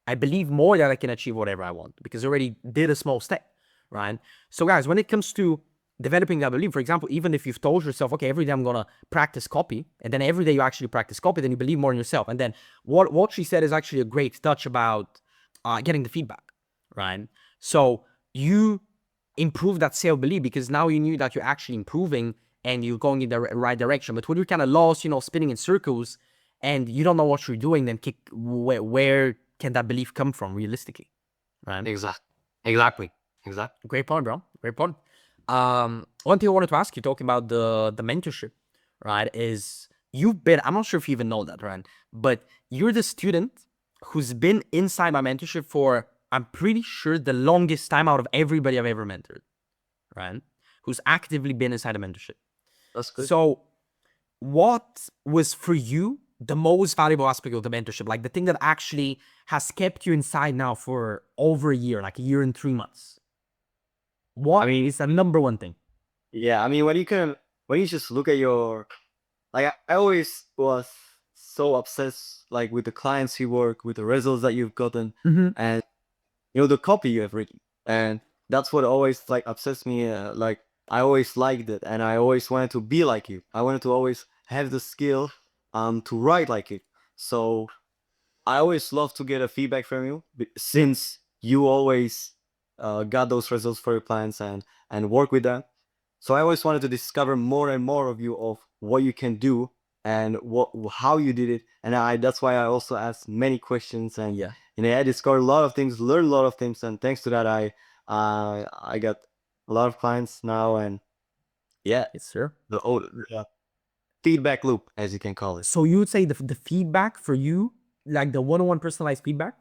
I believe more that I can achieve whatever I want because I already did a small step, right? So guys, when it comes to developing that belief, for example, even if you've told yourself, okay, every day I'm going to practice copy, and then every day you actually practice copy, then you believe more in yourself. And then what she said is actually a great touch about getting the feedback, right? So you improve that self-belief because now you knew that you're actually improving and you're going in the right direction. But when you're kind of lost, spinning in circles and you don't know what you're doing, then where can that belief come from realistically, right? Exactly. Great point, bro. Great point. One thing I wanted to ask you, talking about the mentorship, right, is you've been, I'm not sure if you even know that, right, but you're the student who's been inside my mentorship for, I'm pretty sure, the longest time out of everybody I've ever mentored, right, who's actively been inside the mentorship. That's good. So what was for you the most valuable aspect of the mentorship? Like the thing that actually has kept you inside now for over a year, like a year and 3 months. What is the number one thing? Yeah, I mean, when you just look at your, like, I always was so obsessed, like, with the clients you work with, the results that you've gotten, and the copy you have written. And that's what always like obsessed me. Like I always liked it, and I always wanted to be like you. I wanted to always have the skill to write like it. So I always love to get a feedback from you since you always got those results for your clients and work with them. So I always wanted to discover more and more of you, of what you can do and how you did it. And that's why I also asked many questions, and Yeah. I discovered a lot of things, learned a lot of things, and thanks to that I got a lot of clients now. And yeah, Yes, sir. the feedback loop, as you can call it. So you would say the feedback for you, like the one-on-one personalized feedback,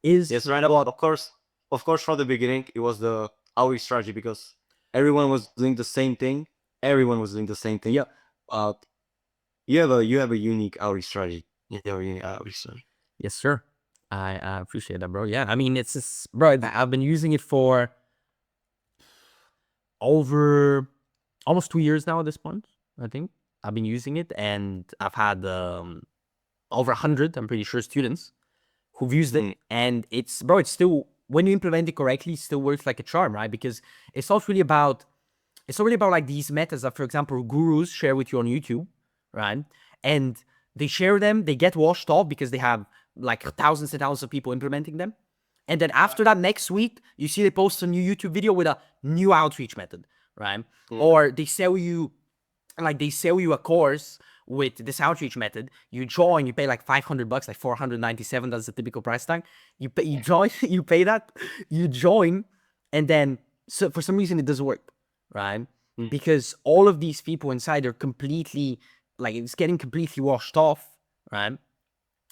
is Yes, right. About of course, from the beginning, it was the outreach strategy because everyone was doing the same thing. Everyone was doing the same thing. yeah. Uh, you have a unique outreach strategy. You have a unique outreach strategy. Yes, sir. I appreciate that, bro. Yeah, I mean, it's just, bro, I've been using it for over almost 2 years now at this point, I think. I've been using it, and I've had over 100, I'm pretty sure, students who've used it. And it's, bro, it's still, when you implement it correctly, it still works like a charm, right? Because it's not really about, like these methods that, for example, gurus share with you on YouTube, right? And they share them, they get washed off because they have like thousands and thousands of people implementing them. And then after that, next week, you see they post a new YouTube video with a new outreach method, right? Or they sell you a course with this outreach method. You join, you pay like $500, like 497. That's the typical price tag. You join, you pay that, you join, and then so for some reason it doesn't work, right? Because all of these people inside are completely, like, it's getting completely washed off, right?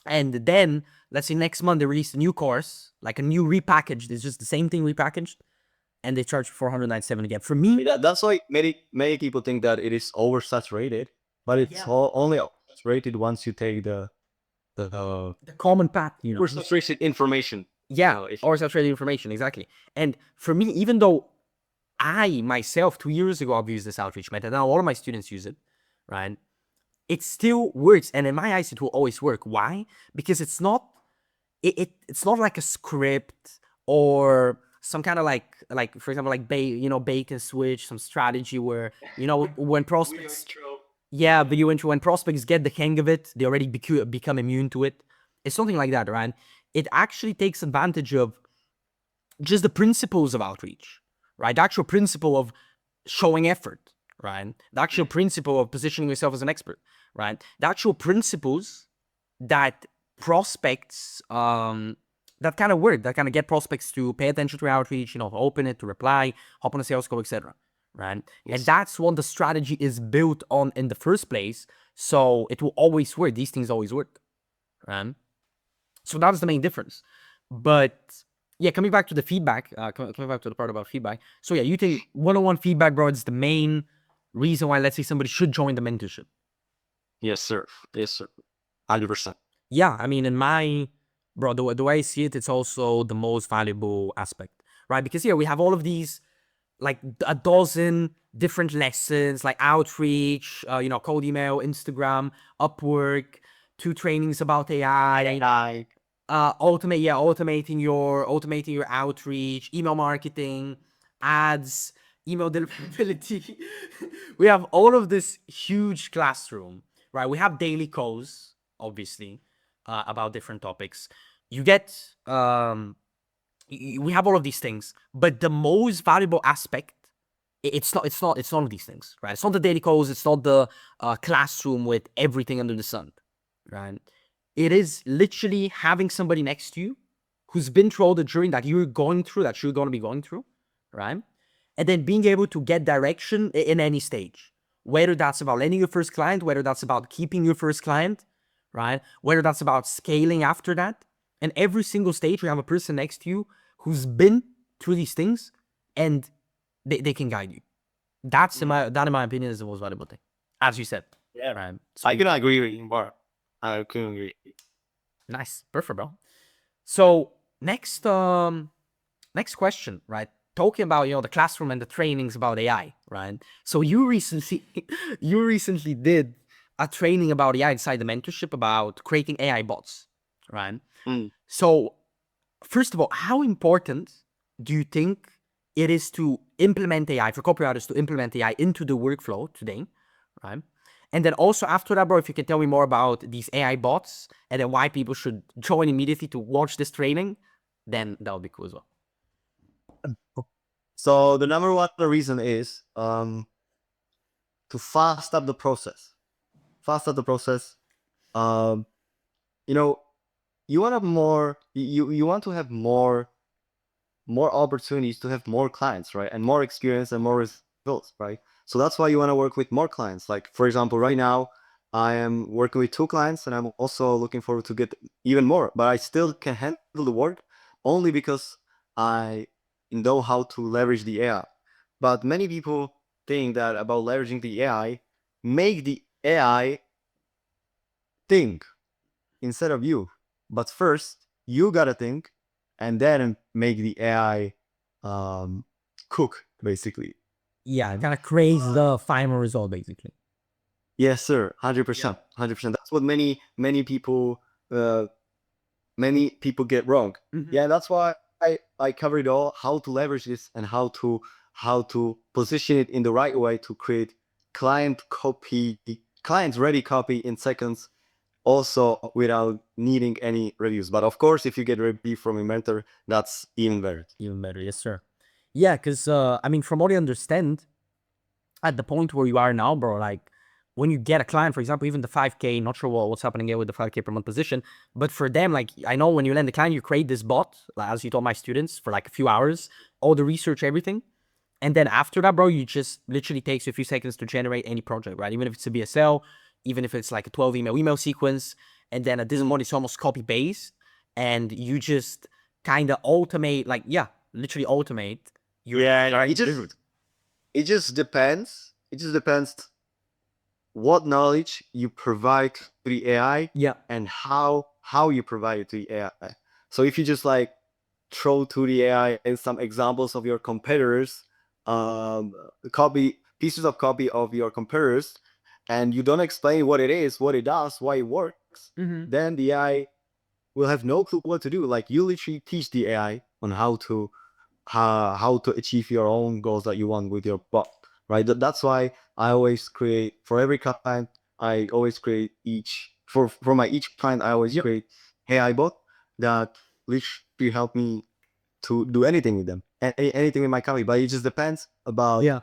And then let's say next month they release a new course, like a new repackaged. It's just the same thing repackaged, and they charge 497 again. For me, That's why many people think that it is oversaturated, but it's only oversaturated once you take the the common path, you know. oversaturated information. Yeah, or saturated information, exactly. And for me, even though I myself 2 years ago I've used this outreach method, now all of my students use it, right? It still works, and in my eyes, it will always work. Why? Because it's not it's not like a script or some kind of like for example, like bait and switch, some strategy where when prospects video intro, when prospects get the hang of it, they already become immune to it. It's something like that, right? It actually takes advantage of just the principles of outreach, right? The actual principle of showing effort, right? The actual principle of positioning yourself as an expert, right? The actual principles that prospects that kind of work, that kind of get prospects to pay attention to your outreach, to open it, to reply, hop on a sales call, etc. Right? Yes. And that's what the strategy is built on in the first place. So it will always work. These things always work. Right? So that's the main difference. But yeah, coming back to the feedback, coming back to the part about feedback. So yeah, you think one-on-one feedback, bro, is the main reason why, let's say, somebody should join the mentorship. Yes, sir. Yes, sir. 100%. Yeah, I mean, in my, bro, the way I see it, it's also the most valuable aspect, right? Because we have all of these, like a dozen different lessons, like outreach, cold email, Instagram, Upwork, 2 trainings about AI, automating your outreach, email marketing, ads, email deliverability. We have all of this huge classroom, right? We have daily calls, obviously, about different topics. You get we have all of these things, but the most valuable aspect, it's not of these things, right? It's not the daily calls, it's not the classroom with everything under the sun, right? It is literally having somebody next to you who's been through all the journey that you're going through, that you're going to be going through, right? And then being able to get direction in any stage, whether that's about landing your first client, whether that's about keeping your first client, right? Whether that's about scaling after that. And every single stage, you have a person next to you who's been through these things, and they can guide you. That, in my opinion, is the most valuable thing, as you said. Yeah, right. So I can agree with you, Bar. I can agree. Nice, perfect, bro. So next question, right? Talking about the classroom and the trainings about AI, right? So you recently did a training about AI inside the mentorship about creating AI bots, right? So first of all, how important do you think it is to implement AI, for copywriters to implement AI into the workflow today, right? And then also after that, bro, if you can tell me more about these AI bots and then why people should join immediately to watch this training, then that would be cool as well. So the number one reason is to fast up the process. Fast up the process. Um, you know, you want to have more. You want to have more opportunities to have more clients, right? And more experience and more results, right? So that's why you want to work with more clients. Like for example, right now I am working with 2 clients, and I'm also looking forward to get even more. But I still can handle the work only because I know how to leverage the AI. But many people think that about leveraging the AI, make the AI think instead of you. But first, you gotta think, and then make the AI cook, basically. Yeah, kind of creates the final result, basically. Yes, sir. 100%. 100%. That's what uh, many people get wrong. Yeah, that's why I covered it all, how to leverage this and how to position it in the right way to create client ready copy in seconds, also without needing any reviews. But of course, if you get a review from a mentor, that's even better. Even better, yes, sir. Yeah, because I mean, from what I understand, at the point where you are now, bro, like when you get a client, for example, even the 5K, not sure what's happening here with the 5K per month position, but for them, like I know when you land the client, you create this bot, like, as you told my students, for like a few hours, all the research, everything. And then after that, bro, you just literally takes you a few seconds to generate any project, right? Even if it's a BSL, even if it's like a 12 email sequence, and then at this point, it's almost copy paste, and you just kind of automate, like, yeah, literally automate your Yeah, delivery. it just depends. It just depends what knowledge you provide to the AI Yeah. and how you provide it to the AI. So if you just like throw to the AI and some examples of your competitors, copy pieces of copy of your competitors, and you don't explain what it is, what it does, why it works, then the AI will have no clue what to do. Like you literally teach the AI on how to achieve your own goals that you want with your bot, right? That's why I always create for every client. I always create each for my each client. I always create AI bot that literally help me to do anything with them, anything with my company. But it just depends about Yeah.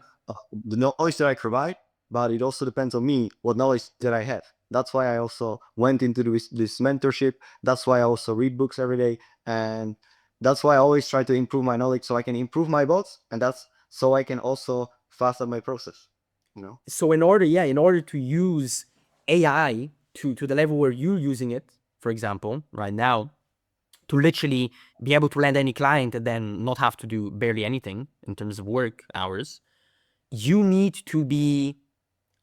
the knowledge that I provide. But it also depends on me what knowledge that I have. That's why I also went into this mentorship. That's why I also read books every day, and that's why I always try to improve my knowledge so I can improve my bots, and that's so I can also fast up my process. You know. So in order to use AI to the level where you're using it, for example, right now, to literally be able to land any client and then not have to do barely anything in terms of work hours, you need to be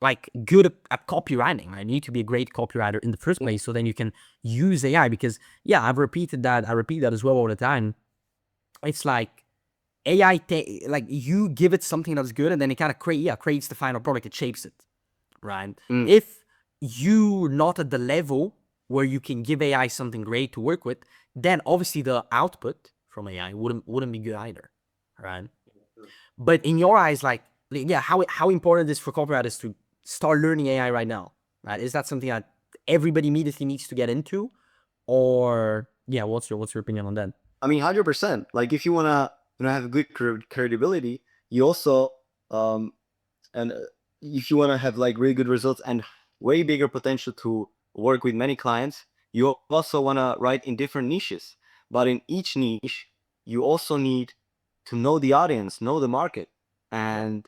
like good at copywriting, right? You need to be a great copywriter in the first place, so then you can use AI. Because yeah, I repeat that as well all the time. It's like AI, like you give it something that's good, and then it kind of creates the final product. It shapes it, right? Mm. If you're not at the level where you can give AI something great to work with, then obviously the output from AI wouldn't be good either, right? But in your eyes, like yeah, how important is for copywriters to start learning AI right now, right? Is that something that everybody immediately needs to get into, or yeah, what's your opinion on that? I mean, 100%. Like if you wanna have a good credibility, you also and if you wanna have like really good results and way bigger potential to work with many clients, you also wanna write in different niches. But in each niche, you also need to know the audience, know the market, and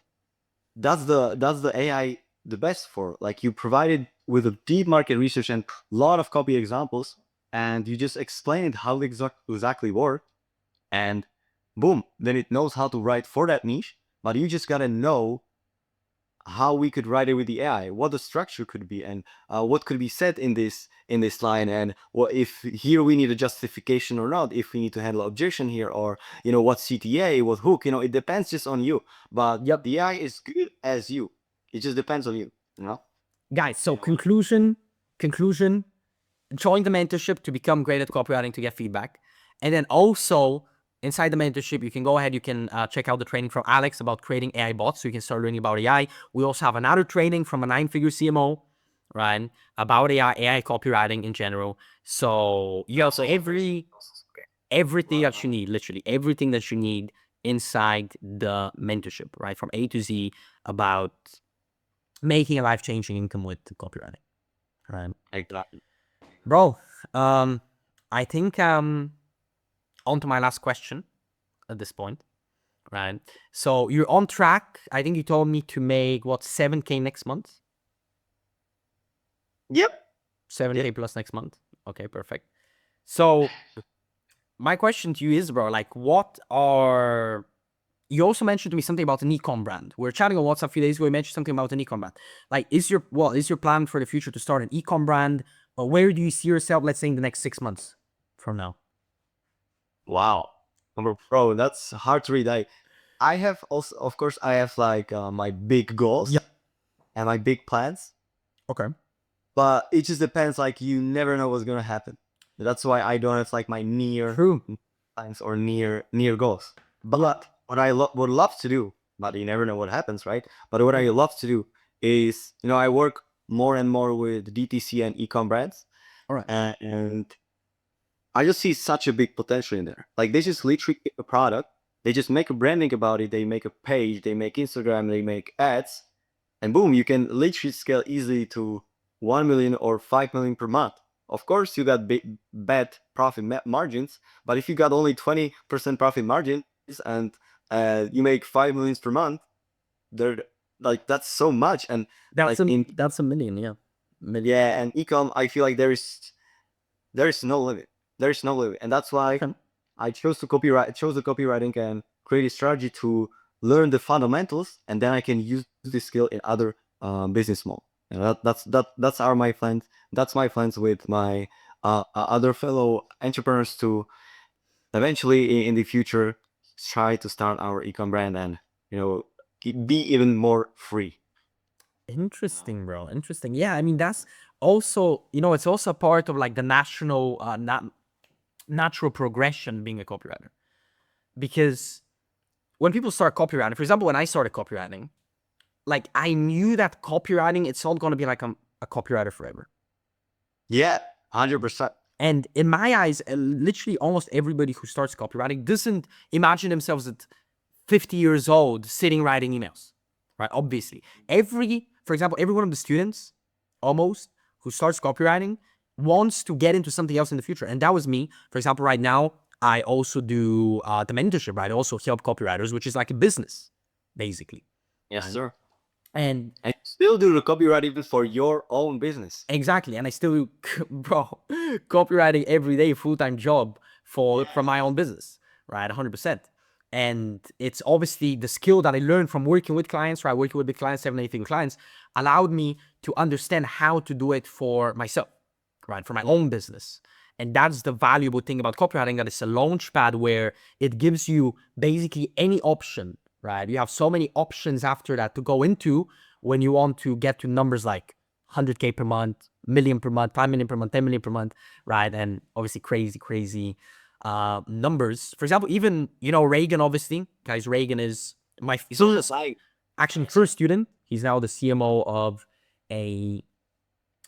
that's the AI the best for. Like you provide it with a deep market research and a lot of copy examples, and you just explain it how exactly work, and boom, then it knows how to write for that niche. But you just gotta know how we could write it with the AI, what the structure could be, and what could be said in this line, and what if here we need a justification or not, if we need to handle objection here, or what CTA, what hook. It depends just on you. But Yep. the AI is good as you. It just depends on you. You know. Guys, so conclusion, join the mentorship to become great at copywriting to get feedback. And then also inside the mentorship, you can go ahead, you can check out the training from Alex about creating AI bots. So you can start learning about AI. We also have another training from a 9-figure CMO, right? About AI copywriting in general. So you also everything that you need, literally everything that you need inside the mentorship, right? From A to Z about making a life-changing income with copywriting, right? Exactly. Bro, I think on to my last question at this point, right? So you're on track. I think you told me to make what 7K next month. Yep. 7K plus next month. Okay, perfect. So my question to you is, bro, like, what are you also mentioned to me something about an e-com brand. We were chatting on WhatsApp a few days ago. You mentioned something about an e-com brand. Like, is your plan for the future to start an e-com brand, or where do you see yourself, let's say, in the next 6 months from now? Wow. Bro, that's hard to read. I have also, of course, I have like my big goals Yeah. and my big plans, Okay. but it just depends. Like you never know what's gonna happen. That's why I don't have like my near True. plans or near goals. But what I would love to do, but you never know what happens, right? But what I love to do is, I work more and more with DTC and e-com brands, All right. and I just see such a big potential in there. Like they just literally get a product, they just make a branding about it, they make a page, they make Instagram, they make ads, and boom, you can literally scale easily to 1 million or 5 million per month. Of course, you got bad profit margins, but if you got only 20% profit margins and you make 5 millions per month, they're like that's so much. And like in That's a million, yeah. Million. yeah, and ecom, I feel like there is no limit. There is no limit, and that's why Okay. I chose the copywriting and create a strategy to learn the fundamentals, and then I can use this skill in other business model. And that's my plans. That's my plans with my other fellow entrepreneurs to eventually in the future try to start our ecom brand and be even more free. Interesting, bro. Interesting. Yeah, I mean that's also, it's also a part of like the natural progression being a copywriter. Because when people start copywriting, for example, when I started copywriting, like I knew that copywriting, it's not gonna be like a copywriter forever. Yeah, 100%. And in my eyes, literally almost everybody who starts copywriting doesn't imagine themselves at 50 years old sitting writing emails, right? Obviously, for example, every one of the students almost who starts copywriting wants to get into something else in the future. And that was me. For example, right now, I also do the mentorship, right? I also help copywriters, which is like a business, basically. Yes, Right? sir. And And still do the copywriting for your own business. exactly. And I still do, bro, copywriting every day, full-time job for my own business, right? 100%. And it's obviously the skill that I learned from working with clients, right? Working with big clients, 7, 8 figure clients, allowed me to understand how to do it for myself, right? For my own business. And that's the valuable thing about copywriting, that it's a launch pad where it gives you basically any option, right? You have so many options after that to go into when you want to get to numbers like 100K per month, million per month, 5 million per month, 10 million per month, right? And obviously crazy numbers. For example, even, Reagan, obviously, guys, Reagan is he's actually first student. He's now the CMO of a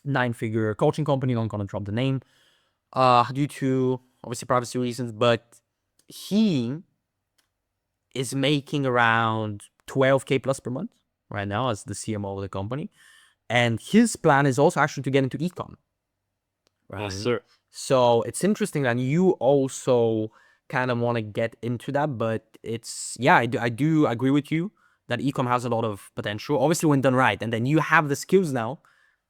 9-figure coaching company. Not gonna drop the name due to obviously privacy reasons, but he is making around 12K plus per month right now as the CMO of the company. And his plan is also actually to get into ecom. Right. Yes, sir. So it's interesting that you also kind of want to get into that, but I do agree with you that ecom has a lot of potential, obviously when done right. And then you have the skills now,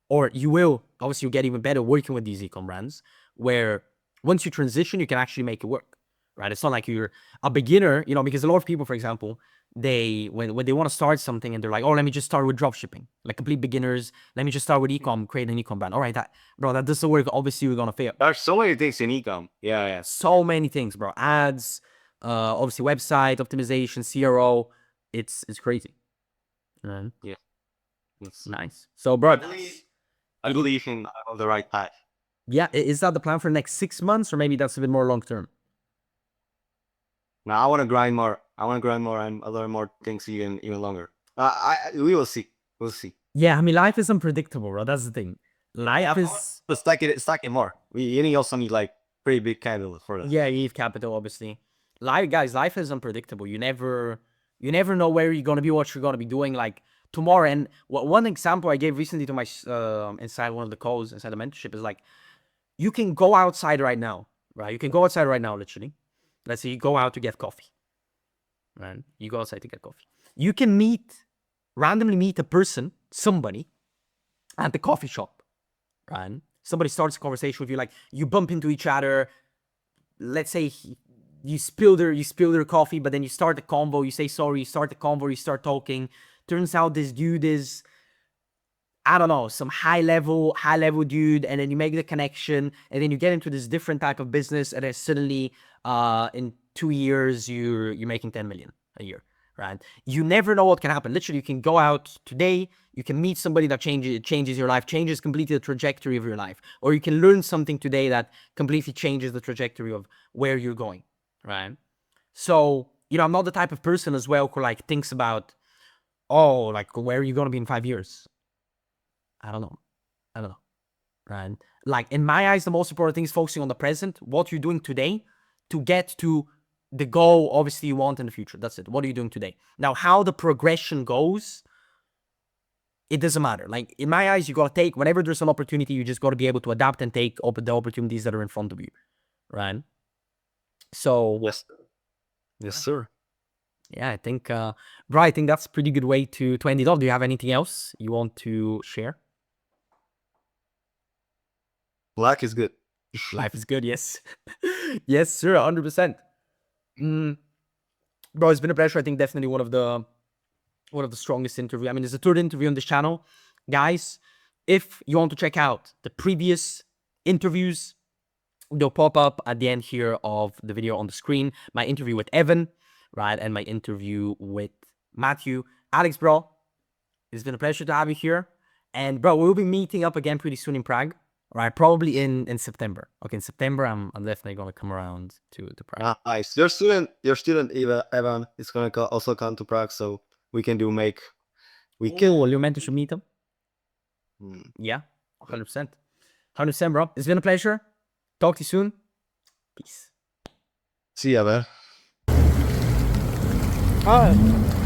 or you will, obviously you get even better working with these ecom brands, where once you transition, you can actually make it work, right? It's not like you're a beginner, because a lot of people, for example, when they want to start something and they're like, oh, let me just start with drop shipping, like complete beginners. Let me just start with ecom, create an ecom brand. All right, that doesn't work. Obviously, we're gonna fail. There's so many things in ecom. Yeah, yeah. So many things, bro. Ads, obviously website optimization, CRO. It's crazy. Right? Yeah. Yes. Nice. So, bro, I believe in on the right path. yeah, is that the plan for the next 6 months, or maybe that's a bit more long term? Now I want to grind more. I want to grind more and learn more things even longer. We will see. We'll see. Yeah, I mean, life is unpredictable, bro. That's the thing. Life is. But stack it more. We also need like pretty big capital for that. Yeah, you need capital, obviously. Life is unpredictable. You never know where you're gonna be, what you're gonna be doing, like tomorrow. And one example I gave recently to my inside one of the calls inside the mentorship is like, you can go outside right now, right? You can go outside right now, literally. Let's say you go out to get coffee, right? You go outside to get coffee. You can randomly meet a person, somebody, at the coffee shop, right? Somebody starts a conversation with you, like you bump into each other. Let's say you spill their coffee, but then you start the convo, you say sorry, you start the convo, you start talking. Turns out this dude is, I don't know, some high level dude, and then you make the connection, and then you get into this different type of business, and then suddenly in 2 years you're making 10 million a year, right? You never know what can happen. Literally, you can go out today, you can meet somebody that changes your life, changes completely the trajectory of your life, or you can learn something today that completely changes the trajectory of where you're going, right? So, I'm not the type of person as well who like thinks about, oh, like where are you gonna be in 5 years? I don't know, right? Like in my eyes, the most important thing is focusing on the present, what you're doing today to get to the goal obviously you want in the future. That's it. What are you doing today? Now, how the progression goes, it doesn't matter. Like in my eyes, you gotta take, whenever there's an opportunity, you just gotta be able to adapt and take the opportunities that are in front of you, right? So Yes, sir. yeah, I think, bro, I think that's a pretty good way to end it off. Do you have anything else you want to share? Black is good. Life is good, yes. Yes, sir, 100%. Bro, it's been a pleasure. I think definitely one of the strongest interview. I mean, it's the third interview on this channel. Guys, if you want to check out the previous interviews, they'll pop up at the end here of the video on the screen. My interview with Evan, right? And my interview with Matthew. Alex, bro, it's been a pleasure to have you here. And bro, we'll be meeting up again pretty soon in Prague. Right, probably in September. Okay, in September, I'm definitely gonna come around to Prague. Nice. Your student Evan is gonna also come to Prague, so we can Will your mentorship meet him? Yeah, 100%. 100%, bro. It's been a pleasure. Talk to you soon. Peace. See ya, man. Ah.